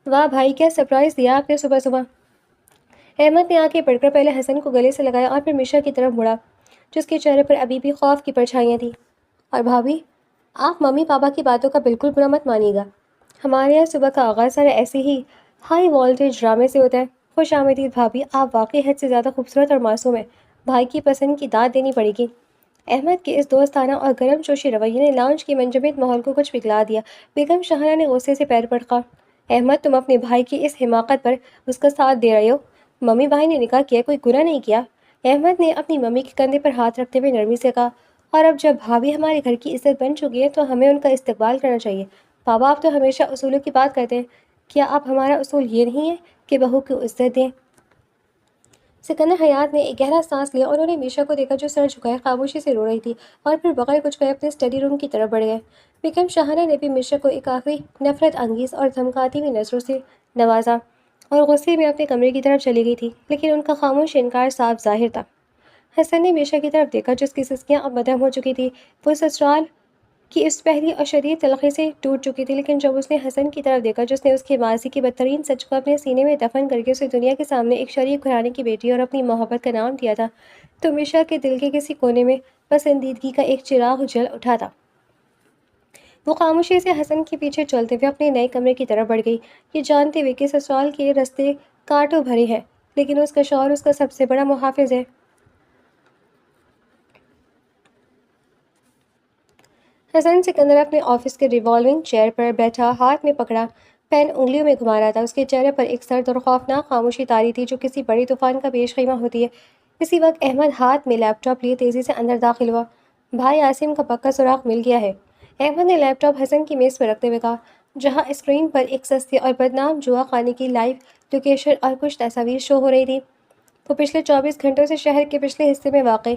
واہ بھائی کیا سرپرائز دیا آپ نے صبح صبح۔ احمد نے آنکھیں پڑھ کر پہلے حسن کو گلے سے لگایا اور پھر میشا کی طرف مڑا جس کے چہرے پر ابھی بھی خوف کی پرچھائیاں تھیں۔ اور بھابھی آپ ممی پاپا کی باتوں کا بالکل برا مت مانیے گا۔ ہمارے یہاں صبح کا آغاز سارا ایسے ہی ہائی وولٹیج ڈرامے سے ہوتا ہے۔ خوش آمدید بھابھی، آپ واقعی حد سے زیادہ خوبصورت اور معصوم ہیں۔ بھائی کی پسند کی داد دینی پڑے گی۔ احمد کے اس دوستانہ اور گرم جوشی رویے نے لاؤنج کی منجمد ماحول کو کچھ پگھلا دیا۔ بیگم شاہانہ نے غصے سے پیر پٹکا۔ احمد تم اپنے بھائی کی اس حماقت پر اس کا ساتھ دے رہے ہو۔ ممی بھائی نے نکاح کیا، کوئی گناہ نہیں کیا۔ احمد نے اپنی ممی کے کندھے پر ہاتھ رکھتے ہوئے نرمی سے کہا۔ اور اب جب بھابھی ہمارے گھر کی عزت بن چکی ہے تو ہمیں ان کا استقبال کرنا چاہیے۔ بابا آپ تو ہمیشہ اصولوں کی بات کرتے ہیں، کیا اب ہمارا اصول یہ نہیں ہے کہ بہو کو عزت دیں؟ سکندر حیات نے ایک گہرا سانس لیا اور انہوں نے میشا کو دیکھا جو سر جھکائے خاموشی سے رو رہی تھی، اور پھر بغیر کچھ کہے اپنے اسٹڈی روم کی طرف بڑھ گئے۔ بیگم شاہانہ نے بھی میشا کو ایک آخری نفرت انگیز اور دھمکاتی ہوئی نظروں سے نوازا اور غصے میں اپنے کمرے کی طرف چلی گئی تھی، لیکن ان کا خاموش انکار صاف ظاہر تھا۔ حسن نے میشا کی طرف دیکھا جس کی سسکیاں اب مدھم ہو چکی تھی۔ وہ سسرال کی اس پہلی اور شدید تلخی سے ٹوٹ چکی تھی، لیکن جب اس نے حسن کی طرف دیکھا جس نے اس کے ماضی کی بدترین سچ کو اپنے سینے میں دفن کر کے اسے دنیا کے سامنے ایک شریف گھرانے کی بیٹی اور اپنی محبت کا نام دیا تھا، تو میشا کے دل کے کسی کونے میں پسندیدگی کا ایک چراغ جل اٹھا تھا۔ وہ خاموشی سے حسن کے پیچھے چلتے ہوئے اپنے نئے کمرے کی طرف بڑھ گئی، یہ جانتے ہوئے کہ سسرال کے رستے کانٹوں بھرے ہیں، لیکن اس کا شوہر اس کا سب سے بڑا محافظ ہے۔ حسن سکندر اپنے آفس کے ریوالونگ چیئر پر بیٹھا ہاتھ میں پکڑا پین انگلیوں میں گھما رہا تھا۔ اس کے چہرے پر ایک سرد اور خوفناک خاموشی طاری تھی جو کسی بڑے طوفان کا پیش خیمہ ہوتی ہے۔ اسی وقت احمد ہاتھ میں لیپ ٹاپ لیے تیزی سے اندر داخل ہوا۔ بھائی عاصم کا پکا سراغ مل گیا ہے، احمد نے لیپ ٹاپ حسن کی میز پر رکھتے ہوئے کہا، جہاں اسکرین پر ایک سستی اور بدنام جوا خانے کی لائیو لوکیشن اور کچھ تصاویر شو ہو رہی تھی۔ وہ پچھلے 24 گھنٹوں سے شہر کے پچھلے حصے میں واقع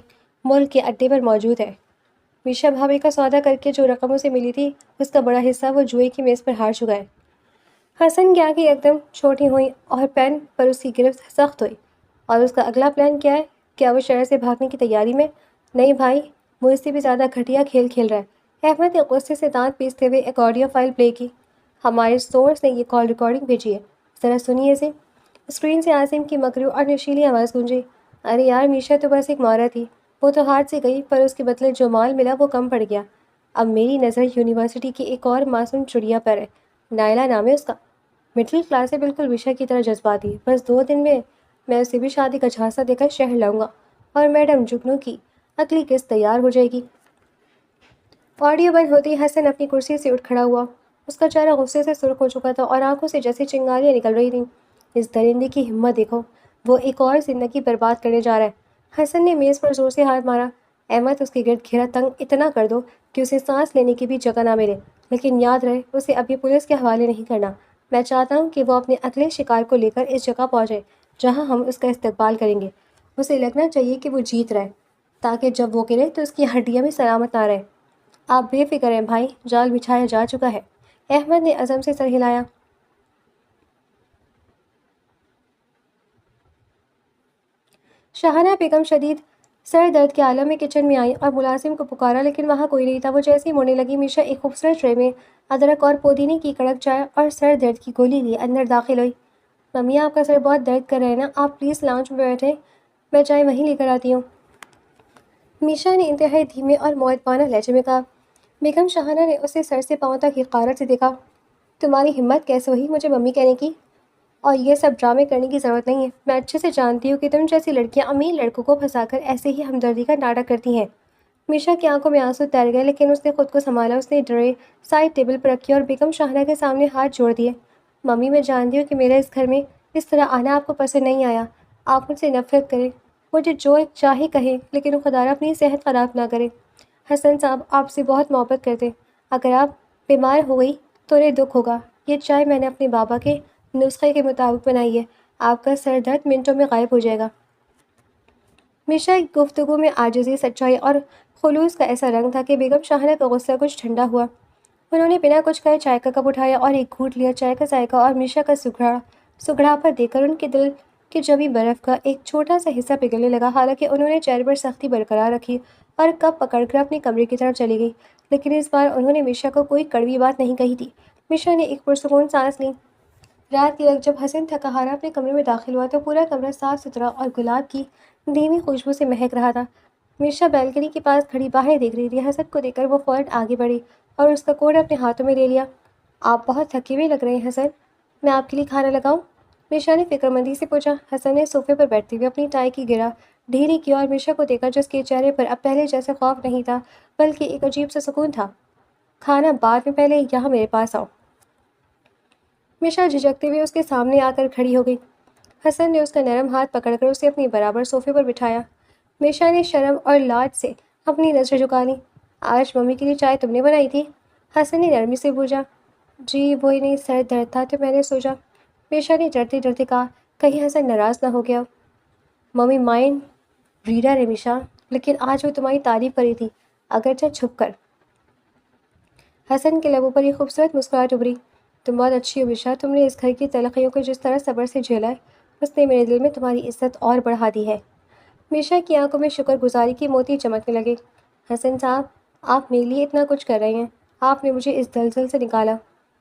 ملک کے اڈے پر موجود ہے۔ میشا بھابھی کا سودا کر کے جو رقم اسے ملی تھی اس کا بڑا حصہ وہ جوئے کی میز پر ہار چکا ہے۔ حسن کی آنکھیں ایک دم چھوٹی ہوئیں اور پین پر اس کی گرفت سخت ہوئی۔ اور اس کا اگلا پلان کیا ہے؟ کیا وہ شہر سے بھاگنے کی تیاری میں؟ نہیں بھائی، وہ اس سے بھی زیادہ گھٹیا کھیل کھیل رہا ہے۔ احمد نے غصے سے دانت پیستے ہوئے ایک آڈیو فائل پلے کی۔ ہمارے سورس نے یہ کال ریکارڈنگ بھیجی ہے، ذرا سنیے اسے۔ اسکرین سے عاصم کی مکروہ اور نشیلی آواز گونجی۔ ارے یار میشا تو بس ایک مارا تھی، وہ تو ہاتھ سے گئی پر اس کے بدلے جو مال ملا وہ کم پڑ گیا۔ اب میری نظر یونیورسٹی کی ایک اور معصوم چڑیا پر ہے، نائلہ نام ہے اس کا، مڈل کلاس ہے، بالکل میشا کی طرح جذباتی۔ بس 2 دن میں اسے بھی شادی کا جھانسا دے کر شہر لاؤں گا اور میڈم جگنو کی اگلی قسط تیار ہو جائے گی۔ آڈیو بند ہوتی حسن اپنی کرسی سے اٹھ کھڑا ہوا۔ اس کا چہرہ غصے سے سرخ ہو چکا تھا اور آنکھوں سے جیسے چنگاریاں نکل رہی تھیں۔ اس درندے کی ہمت دیکھو، وہ ایک اور زندگی برباد کرنے جا رہا ہے۔ حسن نے میز پر زور سے ہاتھ مارا۔ احمد اس کے گرد گھیرا تنگ اتنا کر دو کہ اسے سانس لینے کی بھی جگہ نہ ملے، لیکن یاد رہے اسے ابھی پولیس کے حوالے نہیں کرنا۔ میں چاہتا ہوں کہ وہ اپنے اگلے شکار کو لے کر اس جگہ پہنچے جہاں ہم اس کا استقبال کریں گے۔ اسے لگنا چاہیے کہ وہ جیت رہا ہے، تاکہ جب وہ گرے تو اس کی ہڈیاں بھی سلامت نہ رہیں۔ آپ بے فکر ہیں بھائی، جال بچھایا جا چکا ہے۔ احمد نے عزم سے سر ہلایا۔ شاہانہ بیگم شدید سر درد کے عالم میں کچن میں آئی اور ملازم کو پکارا، لیکن وہاں کوئی نہیں تھا۔ وہ جیسے ہی مڑنے لگی میشا ایک خوبصورت ٹرے میں ادرک اور پودینے کی کڑک چائے اور سر درد کی گولی لیے اندر داخل ہوئی۔ ممی آپ کا سر بہت درد کر رہا ہے نا، آپ پلیز لاؤنج میں بیٹھیں، میں چائے وہیں لے کر آتی ہوں۔ میشا نے انتہائی دھیمے اور معتبانہ لہجے میں کہا۔ بیگم شاہانہ نے اسے سر سے پاؤں تک حقارت سے دیکھا۔ تمہاری ہمت کیسے ہوئی مجھے ممی کہنے کی؟ اور یہ سب ڈرامے کرنے کی ضرورت نہیں ہے، میں اچھے سے جانتی ہوں کہ تم جیسی لڑکیاں امیر لڑکوں کو پھنسا کر ایسے ہی ہمدردی کا ناٹک کرتی ہیں۔ میشا کی آنکھوں میں آنسو تیر گئے، لیکن اس نے خود کو سنبھالا۔ اس نے ٹرے سائڈ ٹیبل پر رکھی اور بیگم شاہانہ کے سامنے ہاتھ جوڑ دیے۔ ممی میں جانتی ہوں کہ میرا اس گھر میں اس طرح آنا آپ کو پسند نہیں آیا، آپ مجھ سے نفرت کریں، مجھے جو چاہے کہیں، لیکن خدا را اپنی صحت خراب نہ کرے۔ حسن صاحب آپ سے بہت محبت کرتے، اگر آپ بیمار ہو گئی تو انہیں دکھ ہوگا۔ یہ چائے میں نے اپنے بابا کے نسخے کے مطابق بنائی ہے، آپ کا سر درد منٹوں میں غائب ہو جائے گا۔ میشا کی گفتگو میں عاجزی، سچائی اور خلوص کا ایسا رنگ تھا کہ بیگم شاہانہ کا غصہ کچھ ٹھنڈا ہوا۔ انہوں نے بنا کچھ کہے چائے کا کپ اٹھایا اور ایک گھونٹ لیا۔ چائے کا ذائقہ اور میشا کا سگڑاپن دیکھ کر ان کے دل کی جمی برف کا ایک چھوٹا سا حصہ پگھلنے لگا۔ حالانکہ انہوں نے چہرے پر سختی برقرار رکھی اور کپ پکڑ کر اپنے کمرے کی طرف چلی گئی، لیکن اس بار انہوں نے میشا کو کوئی کڑوی بات نہیں کہی تھی۔ میشا نے ایک پرسکون سانس لی۔ رات کے وقت جب حسن تھکا ہارا اپنے کمرے میں داخل ہوا تو پورا کمرہ صاف ستھرا اور گلاب کی دھیمی خوشبو سے مہک رہا تھا۔ میشا بالکنی کے پاس کھڑی باہر دیکھ رہی تھی۔ حسن کو دیکھ کر وہ فوراً آگے بڑھی اور اس کا کوٹ اپنے ہاتھوں میں لے لیا۔ آپ بہت تھکے ہوئے لگ رہے ہیں حسن، میں آپ کے لیے کھانا لگاؤں؟ میشا نے فکر مندی سے پوچھا۔ حسن نے صوفے پر بیٹھتے ہوئے اپنی ٹائی کی گرہ ڈھیلی کی اور میشا کو دیکھا، جس کے چہرے پر اب پہلے جیسے خوف نہیں تھا بلکہ ایک عجیب سا سکون تھا۔ کھانا بعد میں، پہلے یہاں میرے پاس آؤ۔ میشا جھجکتے ہوئے اس کے سامنے آ کر کھڑی ہو گئی۔ حسن نے اس کا نرم ہاتھ پکڑ کر اسے اپنی برابر صوفے پر بٹھایا۔ میشا نے شرم اور لاج سے اپنی نظر جھکا لی۔ آج ممی کے لیے چائے تم نے بنائی تھی؟ حسن نے نرمی سے پوچھا۔ جی وہی نہیں، سر درد تھا تو میں نے سوچا۔ میشا نے ڈرتے ڈرتے کہا، کہیں حسن ناراض نہ ہو گیا۔ ممی مائنڈ ریڈر ہے میشا، لیکن آج وہ تمہاری تعریف کری تھی، اگرچہ چھپ کر۔ حسن کے لبوں پر ایک خوبصورت مسکراہٹ ابھری۔ تم بہت اچھی ہو میشا، تم نے اس گھر کی تلخیوں کو جس طرح صبر سے جھیلا ہے، اس نے میرے دل میں تمہاری عزت اور بڑھا دی ہے۔ میشا کی آنکھوں میں شکر گزاری کی موتی چمکنے لگے۔ حسن صاحب آپ میرے لیے اتنا کچھ کر رہے ہیں، آپ نے مجھے اس دلدل سے نکالا،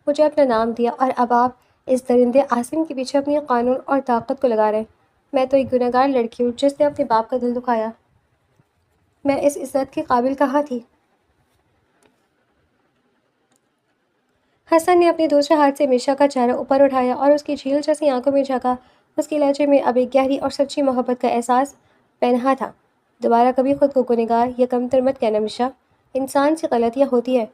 مجھے اپنا نام دیا، اور اب آپ اس درندے عاصم کے پیچھے اپنی قانون اور طاقت کو لگا رہے ہیں۔ میں تو ایک گنہگار لڑکی ہوں جس نے اپنے باپ کا دل دکھایا، میں اس عزت کے قابل کہاں تھی؟ حسن نے اپنے دوسرے ہاتھ سے میشا کا چہرہ اوپر اٹھایا اور اس کی جھیل جیسی آنکھوں میں جھانکا۔ اس کے لہجے میں اب ایک گہری اور سچی محبت کا احساس پنہاں تھا۔ دوبارہ کبھی خود کو گنہگار یا کمتر مت کہنا میشا، انسان سے غلطیاں ہوتی ہیں،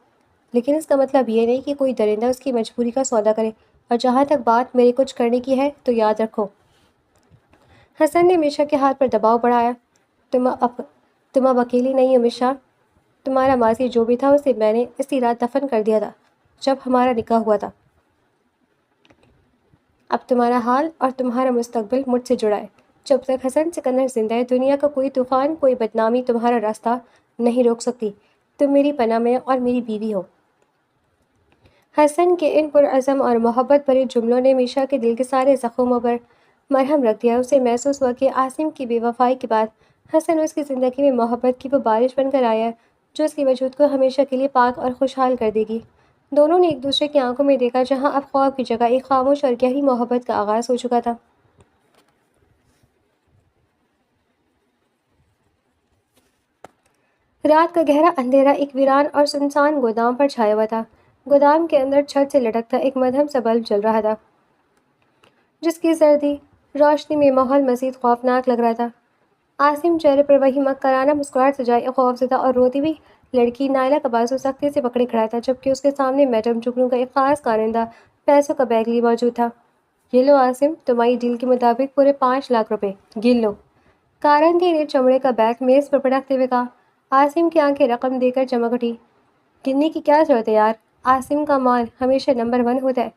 لیکن اس کا مطلب یہ نہیں کہ کوئی درندہ اس کی مجبوری کا سودا کرے، اور جہاں تک بات میرے کچھ کرنے کی ہے تو یاد رکھو۔ حسن نے میشا کے ہاتھ پر دباؤ بڑھایا۔ تم اب اکیلی نہیں ہو میشا، تمہارا ماضی جو بھی تھا اسے میں نے اسی رات دفن کر دیا تھا جب ہمارا نکاح ہوا تھا۔ اب تمہارا حال اور تمہارا مستقبل مجھ سے جڑا ہے۔ جب تک حسن سکندر زندہ ہے، دنیا کا کوئی طوفان، کوئی بدنامی تمہارا راستہ نہیں روک سکتی۔ تم میری پناہ میں اور میری بیوی ہو۔ حسن کے ان پرعزم اور محبت بھرے جملوں نے میشا کے دل کے سارے زخموں پر مرہم رکھ دیا۔ اسے محسوس ہوا کہ عاصم کی بے وفائی کے بعد حسن اس کی زندگی میں محبت کی وہ بارش بن کر آیا ہے جو اس کے وجود کو ہمیشہ کے لیے پاک اور خوشحال کر دے گی۔ دونوں نے ایک دوسرے کی آنکھوں میں دیکھا، جہاں اب خواب کی جگہ ایک خاموش اور گہری محبت کا آغاز ہو چکا تھا۔ رات کا گہرا اندھیرا ایک ویران اور سنسان گودام پر چھایا ہوا تھا۔ گودام کے اندر چھت سے لٹکتا ایک مدھم سا بلب جل رہا تھا، جس کی زردی روشنی میں ماحول مزید خوفناک لگ رہا تھا۔ عاصم چہرے پر وہی مکرانہ مسکراہٹ سجائے ایک خوفزدہ اور روتی ہوئی لڑکی نائلہ کا بازو سختی سے پکڑے کھڑا تھا، جبکہ اس کے سامنے میڈم جگنو کا ایک خاص کارندہ پیسوں کا بیگ لیے موجود تھا۔ یہ لو عاصم، تمہاری ڈیل کے مطابق پورے 5 لاکھ روپے، گن لو۔ کارندے نے چمڑے کا بیگ میز پر پٹکتے ہوئے کہا۔ عاصم کی آنکھیں رقم دے کر چمک اٹھی۔ گننے کی کیا ضرورت ہے یار، عاصم کا مال ہمیشہ نمبر 1 ہوتا ہے۔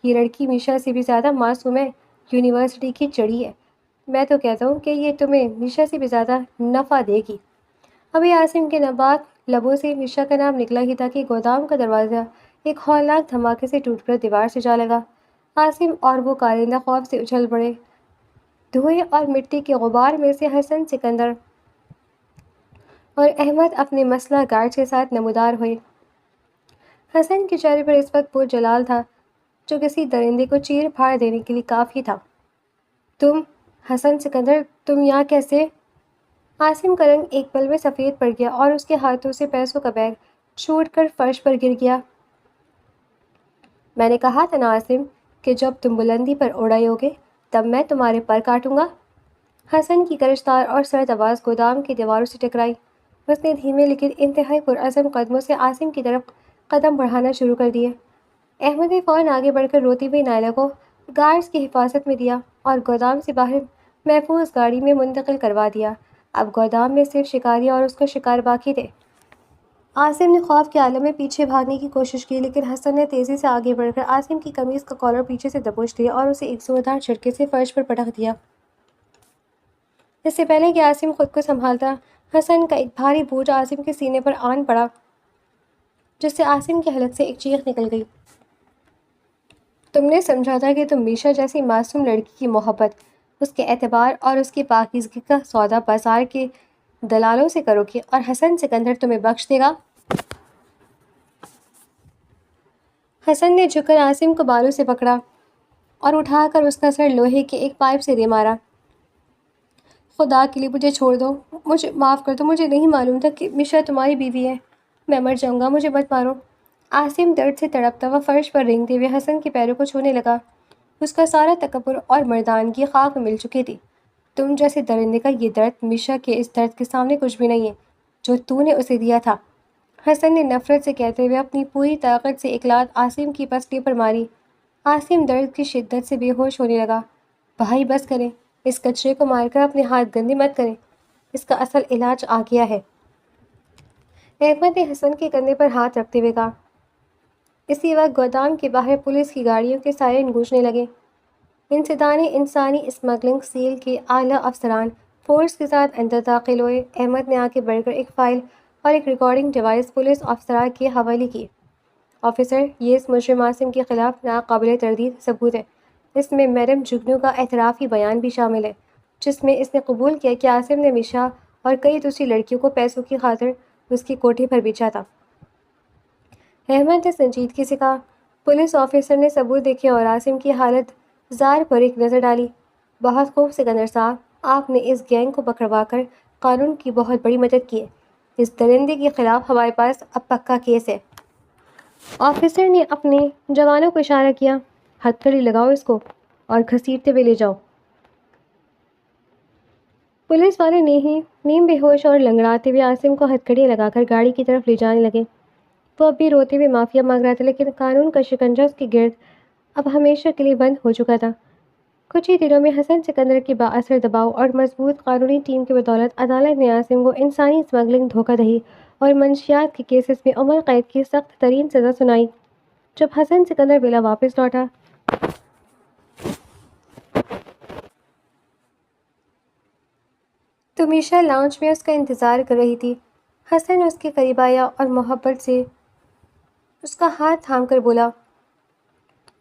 یہ لڑکی میشا سے بھی زیادہ معصوم ہے، یونیورسٹی کی چڑی ہے۔ میں تو کہتا ہوں کہ یہ تمہیں میشا سے بھی زیادہ نفع دے گی۔ ابھی عاصم کے ناپاک لبوں سے میشا کا نام نکلا ہی تھا کہ گودام کا دروازہ ایک ہولناک دھماکے سے ٹوٹ کر دیوار سے جا لگا۔ عاصم اور وہ کارندہ خوف سے اچھل پڑے۔ دھوئیں اور مٹی کے غبار میں سے حسن، سکندر اور احمد اپنے مسلح گارڈز کے ساتھ نمودار ہوئے۔ حسن کے چہرے پر اس وقت وہ جلال تھا جو کسی درندے کو چیر پھاڑ دینے کے لیے کافی تھا۔ تم حسن سکندر، تم یہاں کیسے؟ عاصم کا رنگ ایک پل میں سفید پڑ گیا اور اس کے ہاتھوں سے پیسوں کا بیگ چھوٹ کر فرش پر گر گیا۔ میں نے کہا تھا نا عاصم کہ جب تم بلندی پر اڑے ہوگے تب میں تمہارے پر کاٹوں گا۔ حسن کی کرشدار اور سرد آواز گودام کی دیواروں سے ٹکرائی۔ اس نے دھیمے لیکن انتہائی پرعزم قدموں سے عاصم کی طرف قدم بڑھانا شروع کر دیے۔ احمد نے فوراً آگے بڑھ کر روتی ہوئی نائلہ کو گارڈز کی حفاظت میں دیا اور گودام سے باہر محفوظ گاڑی میں منتقل کروا دیا۔ اب گودام میں صرف شکاری اور اس کا شکار باقی تھے۔ عاصم نے خوف کے عالم میں پیچھے بھاگنے کی کوشش کی، لیکن حسن نے تیزی سے آگے بڑھ کر عاصم کی قمیض کا کالر پیچھے سے دبوچ لیا اور اسے ایک زوردار جھٹکے سے فرش پر پٹک دیا۔ اس سے پہلے کہ عاصم خود کو سنبھالتا، حسن کا ایک بھاری بوجھ عاصم کے سینے پر آن پڑا، جس سے عاصم کے حلق سے ایک چیخ نکل گئی۔ تم نے سمجھا تھا کہ تم میشا جیسی معصوم لڑکی کی محبت، اس کے اعتبار اور اس کی پاکیزگی کا سودا بازار کے دلالوں سے کرو گے اور حسن سکندر تمہیں بخش دے گا۔ حسن نے جھک کر عاصم کو بالوں سے پکڑا اور اٹھا کر اس کا سر لوہے کے ایک پائپ سے دے مارا۔ خدا کے لیے مجھے چھوڑ دو، مجھے معاف کر دو، مجھے نہیں معلوم تھا کہ میشا تمہاری بیوی ہے، میں مر جاؤں گا، مجھے مت مارو۔ عاصم درد سے تڑپتا ہوا فرش پر رینگتے ہوئے حسن کے پیروں کو چھونے لگا۔ اس کا سارا تکبر اور مردانگی خاک میں مل چکی تھی۔ تم جیسے درندے کا یہ درد میشا کے اس درد کے سامنے کچھ بھی نہیں ہے جو تو نے اسے دیا تھا، حسن نے نفرت سے کہتے ہوئے اپنی پوری طاقت سے ایک لات عاصم کی پسلی پر ماری۔ عاصم درد کی شدت سے بے ہوش ہونے لگا۔ بھائی بس کریں، اس کچرے کو مار کر اپنے ہاتھ گندے مت کریں، اس کا اصل علاج آ گیا ہے۔ احمد نے حسن کے کندھے پر ہاتھ رکھتے ہوئے کہا۔ اسی وقت گودام کے باہر پولیس کی گاڑیوں کے سائرن گونجنے لگے۔ انسداد انسانی اسمگلنگ سیل کے اعلیٰ افسران فورس کے ساتھ اندر داخل ہوئے۔ احمد نے آگے بڑھ کر ایک فائل اور ایک ریکارڈنگ ڈیوائس پولیس افسران کے حوالے کی۔ آفیسر، یہ اس مجرم عاصم کے خلاف ناقابل تردید ثبوت ہے۔ اس میں میڈم جگنو کا اعترافی بیان بھی شامل ہے، جس میں اس نے قبول کیا کہ عاصم نے میشا اور کئی دوسری لڑکیوں کو پیسوں کی خاطر اس کے کوٹھے پر بیچا تھا۔ احمد نے سنجیدگی سے کہا۔ پولیس آفیسر نے ثبوت دیکھے اور عاصم کی حالت زار پر ایک نظر ڈالی۔ بہت خوب سکندر صاحب، آپ نے اس گینگ کو پکڑوا کر قانون کی بہت بڑی مدد کی ہے۔ اس درندے کے خلاف ہمارے پاس اب پکا کیس ہے۔ آفیسر نے اپنے جوانوں کو اشارہ کیا۔ ہتھکڑی لگاؤ اس کو اور گھسیٹتے ہوئے لے جاؤ۔ پولیس والے نیم بے ہوش اور لنگڑاتے ہوئے عاصم کو ہتھکڑیاں لگا کر گاڑی کی طرف لے جانے لگے۔ وہ اب بھی روتے ہوئے معافیا مانگ رہا تھا، لیکن قانون کا شکنجہ اس کے گرد اب ہمیشہ کے لیے بند ہو چکا تھا۔ کچھ ہی دنوں میں حسن سکندر کے بااثر دباؤ اور مضبوط قانونی ٹیم کی بدولت عدالت نے عاصم کو انسانی اسمگلنگ، دھوکہ دہی اور منشیات کے کیسز میں عمر قید کی سخت ترین سزا سنائی۔ جب حسن سکندر ولا واپس لوٹا تو میشا لاؤنج میں اس کا انتظار کر رہی تھی۔ حسن اس کے قریب آیا اور محبت سے اس کا ہاتھ تھام کر بولا،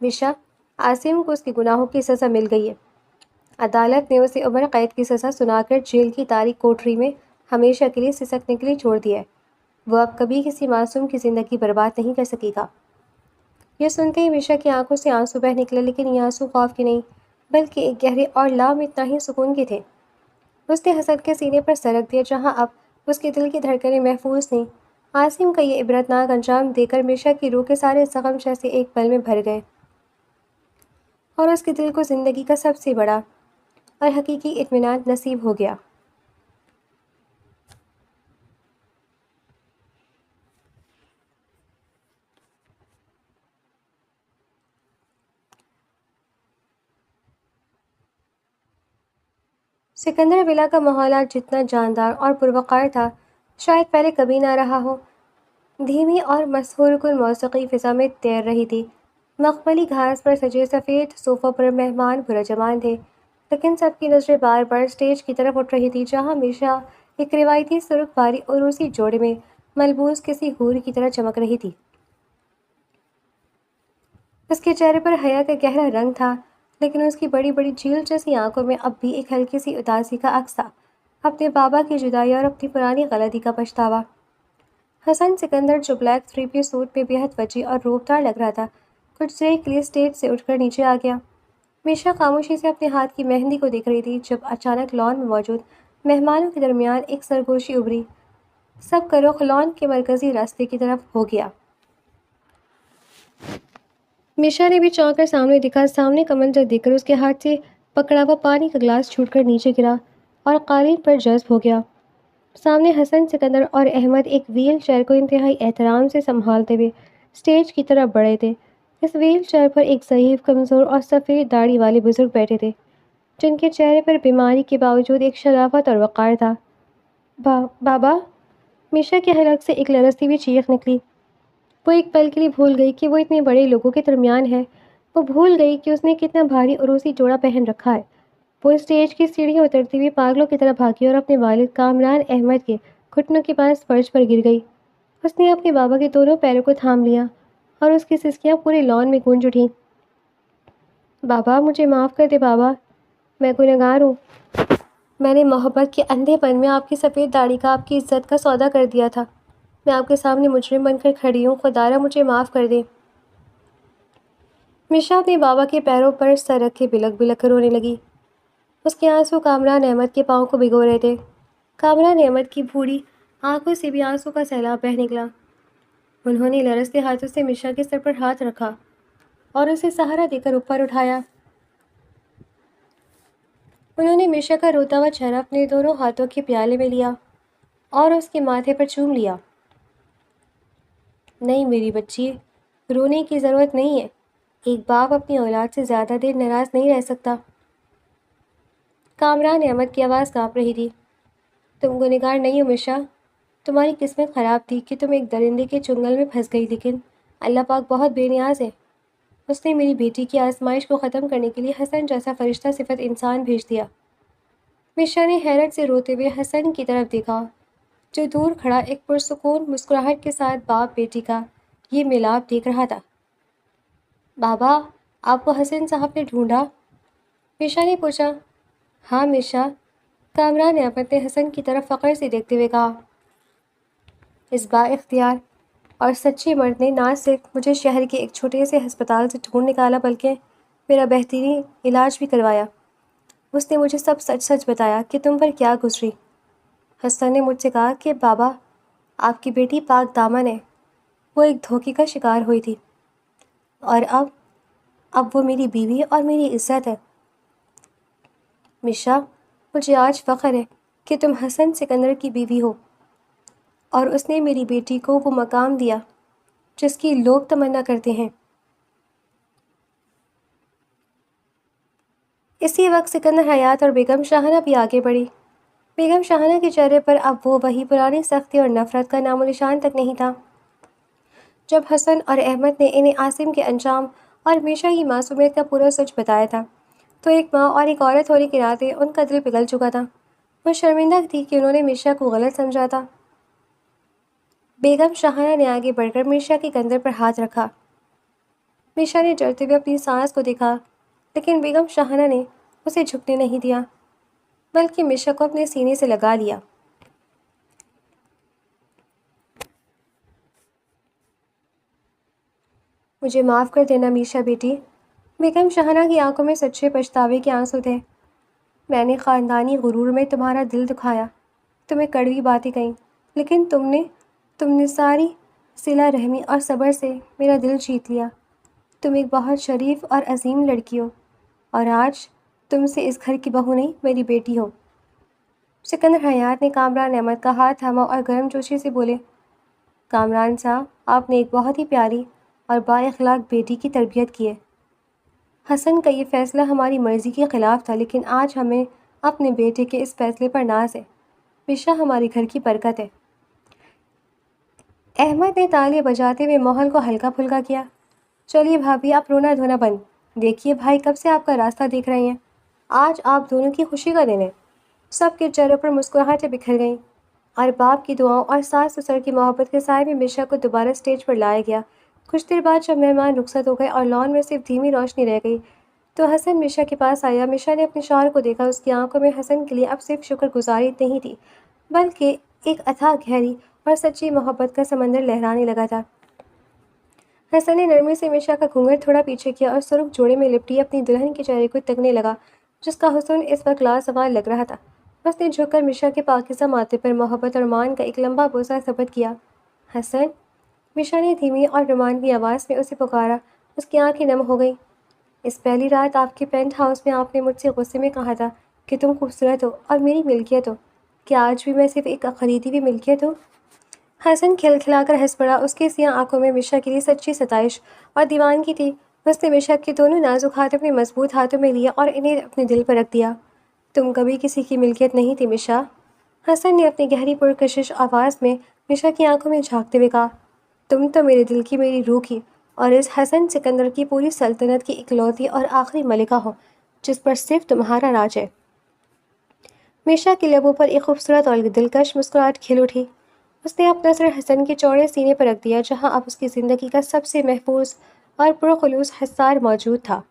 میشا، عاصم کو اس کے گناہوں کی سزا مل گئی ہے۔ عدالت نے اسے عمر قید کی سزا سنا کر جیل کی تاریک کوٹری میں ہمیشہ کے لیے سسکنے کے لیے چھوڑ دیا ہے۔ وہ اب کبھی کسی معصوم کی زندگی برباد نہیں کر سکے گا۔ یہ سنتے ہی میشا کی آنکھوں سے آنسو بہہ نکلے، لیکن یہ آنسو خوف کے نہیں بلکہ ایک گہرے اور لامعنی سکون کے تھے۔ اس نے حسن کے سینے پر سر رکھ دیا جہاں اب اس کے دل کی دھڑکنیں محفوظ تھیں۔ عاصم کا یہ عبرتناک انجام دیکھ کر میشا کی روح کے سارے زخم جیسے ایک پل میں بھر گئے اور اس کے دل کو زندگی کا سب سے بڑا اور حقیقی اطمینان نصیب ہو گیا۔ سکندر ولا کا ماحول آج جتنا جاندار اور پروقار تھا شاید پہلے کبھی نہ رہا ہو۔ دھیمی اور مسحور کن موسیقی فضا میں تیر رہی تھی۔ مخملی گھاس پر سجے سفید صوفوں پر مہمان پرجمان تھے، لیکن سب کی نظریں بار بار اسٹیج کی طرف اٹھ رہی تھی جہاں میشا ایک روایتی سرخ بھاری عروسی جوڑے میں ملبوس کسی حور کی طرح چمک رہی تھی۔ اس کے چہرے پر حیا کا گہرا رنگ تھا، لیکن اس کی بڑی بڑی جھیل جیسی آنکھوں میں اب بھی ایک ہلکی سی اداسی کا عکس تھا، اپنے بابا کی جدائی اور اپنی پرانی غلطی کا پچھتاوا۔ حسن سکندر جو بلیک 3 پیس سوٹ میں بے حد وجیح اور روبدار لگ رہا تھا، کچھ دیر کے لیے اسٹیج سے اٹھ کر نیچے آ گیا۔ میشا خاموشی سے اپنے ہاتھ کی مہندی کو دیکھ رہی تھی جب اچانک لان میں موجود مہمانوں کے درمیان ایک سرگوشی ابھری۔ سب کا رخ لان کے مرکزی راستے کی طرف ہو گیا۔ میشا نے بھی چونک کر سامنے دیکھا۔ سامنے کا منظر دیکھ کر اس کے ہاتھ سے پکڑا ہوا پانی کا گلاس چھوٹ کر نیچے گرا اور قالین پر جذب ہو گیا۔ سامنے حسن، سکندر اور احمد ایک ویل چیئر کو انتہائی احترام سے سنبھالتے ہوئے اسٹیج کی طرف بڑھے تھے۔ اس ویل چیئر پر ایک ضعیف، کمزور اور سفید داڑھی والے بزرگ بیٹھے تھے جن کے چہرے پر بیماری کے باوجود ایک شرافت اور وقار تھا۔ بابا! میشا کے حلق سے ایک لرزتی ہوئی چیخ نکلی۔ وہ ایک پل کے لیے بھول گئی کہ وہ اتنے بڑے لوگوں کے درمیان ہے۔ وہ بھول گئی کہ اس نے کتنا بھاری عروسی جوڑا پہن رکھا ہے۔ وہ اسٹیج کی سیڑھیاں اترتی ہوئی پاگلوں کی طرح بھاگی اور اپنے والد کامران احمد کے گھٹنوں کے پاس فرش پر گر گئی۔ اس نے اپنے بابا کے دونوں پیروں کو تھام لیا اور اس کی سسکیاں پورے لان میں گونج اٹھیں۔ بابا، مجھے معاف کر دے بابا، میں گنہگار ہوں۔ میں نے محبت کے اندھے پن میں آپ کی سفید داڑھی کا، آپ کی عزت کا سودا کر دیا تھا۔ میں آپ کے سامنے مجرم بن کر کھڑی ہوں، خدارا مجھے معاف کر دے۔ میشا اپنے بابا کے پیروں پر سر رکھ کے بلک بلک کر رونے لگی۔ اس کے آنسو کامران احمد کے پاؤں کو بھگو رہے تھے۔ کامران احمد کی بھوری آنکھوں سے بھی آنسو کا سیلاب بہہ نکلا۔ انہوں نے لرزتے ہاتھوں سے میشا کے سر پر ہاتھ رکھا اور اسے سہارا دے کر اوپر اٹھایا۔ انہوں نے میشا کا روتا ہوا چہرہ اپنے دونوں ہاتھوں کے پیالے میں لیا اور اس کے ماتھے پر چوم لیا۔ نہیں میری بچی، رونے کی ضرورت نہیں ہے۔ ایک باپ اپنی اولاد سے زیادہ دیر ناراض نہیں رہ سکتا۔ کامران احمد کی آواز کانپ رہی تھی۔ تم گنہگار نہیں ہو میشا، تمہاری قسمت خراب تھی کہ تم ایک درندے کے چنگل میں پھنس گئی، لیکن اللہ پاک بہت بے نیاز ہے۔ اس نے میری بیٹی کی آزمائش کو ختم کرنے کے لیے حسن جیسا فرشتہ صفت انسان بھیج دیا۔ میشا نے حیرت سے روتے ہوئے حسن کی طرف دیکھا جو دور کھڑا ایک پرسکون مسکراہٹ کے ساتھ باپ بیٹی کا یہ ملاپ دیکھ رہا تھا۔ بابا، آپ کو حسن صاحب نے ڈھونڈا؟ میشا نے پوچھا۔ ہاں میشا، کامران احمد نے حسن کی طرف فخر سے دیکھتے ہوئے کہا۔ اس با اختیار اور سچے مرد نے نہ صرف مجھے شہر کے ایک چھوٹے سے ہسپتال سے ڈھونڈ نکالا بلکہ میرا بہترین علاج بھی کروایا۔ اس نے مجھے سب سچ سچ بتایا کہ تم پر کیا گزری۔ حسن نے مجھ سے کہا کہ بابا، آپ کی بیٹی پاک دامن ہے، وہ ایک دھوکے کا شکار ہوئی تھی اور اب وہ میری بیوی اور میری عزت ہے۔ میشا، مجھے آج فخر ہے کہ تم حسن سکندر کی بیوی ہو اور اس نے میری بیٹی کو وہ مقام دیا جس کی لوگ تمنا کرتے ہیں۔ اسی وقت سکندر حیات اور بیگم شاہنہ بھی آگے بڑھی۔ بیگم شاہنہ کے چہرے پر اب وہ وہی پرانی سختی اور نفرت کا نام و نشان تک نہیں تھا۔ جب حسن اور احمد نے انہیں عاصم کے انجام اور میشا کی معصومیت کا پورا سچ بتایا تھا تو ایک ماں اور ایک عورت ہونے کے ناطے ان کا دل پگھل چکا تھا۔ وہ شرمندہ تھی کہ انہوں نے میشا کو غلط سمجھا تھا۔ بیگم شاہنہ نے آگے بڑھ کر میشا کے کندھے پر ہاتھ رکھا۔ میشا نے ڈرتے ہوئے اپنی سانس کو دیکھا، لیکن بیگم شاہنہ نے اسے جھکنے نہیں دیا بلکہ میشا کو اپنے سینے سے لگا لیا۔ مجھے معاف کر دینا میشا بیٹی۔ بیگم شاہنہ کی آنکھوں میں سچے پچھتاوے کے آنسو تھے۔ میں نے خاندانی غرور میں تمہارا دل دکھایا، تمہیں کڑوی باتیں کہیں، لیکن تم نے ساری صلہ رحمی اور صبر سے میرا دل جیت لیا۔ تم ایک بہت شریف اور عظیم لڑکی ہو اور آج تم سے اس گھر کی بہو نہیں، میری بیٹی ہو۔ سکندر حیات نے کامران احمد کا ہاتھ تھاما اور گرم جوشی سے بولے، کامران صاحب، آپ نے ایک بہت ہی پیاری اور با اخلاق بیٹی کی تربیت کی ہے۔ حسن کا یہ فیصلہ ہماری مرضی کے خلاف تھا، لیکن آج ہمیں اپنے بیٹے کے اس فیصلے پر ناز ہے۔ میشا ہمارے گھر کی برکت ہے۔ احمد نے تالیاں بجاتے ہوئے ماحول کو ہلکا پھلکا کیا۔ چلیے بھابھی، آپ رونا دھونا بند، دیکھیے بھائی کب سے آپ کا راستہ دیکھ رہے ہیں، آج آپ دونوں کی خوشی کا دن ہے۔ سب کے چہروں پر مسکراہٹیں بکھر گئیں اور باپ کی دعاؤں اور ساس سسر کی محبت کے سائے میں میشا کو دوبارہ اسٹیج پر لایا گیا۔ کچھ دیر بعد جب مہمان رخصت ہو گئے اور لان میں صرف دھیمی روشنی رہ گئی تو حسن میشا کے پاس آیا۔ میشا نے اپنے شوہر کو دیکھا۔ اس کی آنکھوں میں حسن کے لیے اب صرف شکر گزاری نہیں تھی بلکہ ایک اتھاہ گہری اور سچی محبت کا سمندر لہرانے لگا تھا۔ حسن نے نرمی سے مشا کا گھونگھٹ تھوڑا پیچھے کیا اور سرخ جوڑے میں لپٹی اپنی دلہن کے چہرے کو تکنے لگا، جس کا حسن اس وقت لازوال لگ رہا تھا۔ اس نے جھک کر مشا کے پاکیزہ ماتھے پر محبت اور مان کا ایک لمبا بوسہ ثبت کیا۔ حسن، مشا نے دھیمی اور رومانوی آواز میں اسے پکارا۔ اس کی آنکھیں نم ہو گئیں۔ اس پہلی رات آپ کے پینٹ ہاؤس میں آپ نے مجھ سے غصے میں کہا تھا کہ تم خوبصورت ہو اور میری ملکیت ہو۔ کیا آج بھی میں صرف ایک خریدی ہوئی ملکیت ہوں؟ حسن کھلکھلا کر ہنس پڑا۔ اس کے سیاہ آنکھوں میں مشا کے لیے سچی ستائش اور دیوانگی تھی۔ اس نے مشا کے دونوں نازک ہاتھ اپنے مضبوط ہاتھوں میں لیا اور انہیں اپنے دل پر رکھ دیا۔ تم کبھی کسی کی ملکیت نہیں تھی مشا، حسن نے اپنی گہری پرکشش آواز میں مشا کی آنکھوں میں جھانکتے ہوئے کہا۔ تم تو میرے دل کی، میری روح کی اور اس حسن سکندر کی پوری سلطنت کی اکلوتی اور آخری ملکہ ہو جس پر صرف تمہارا راج ہے۔ مشا کے لبوں پر ایک خوبصورت اور دلکش مسکراہٹ کھل اٹھی۔ اس نے اپنا سر حسن کے چوڑے سینے پر رکھ دیا جہاں اب اس کی زندگی کا سب سے محفوظ اور پرخلوص حصار موجود تھا۔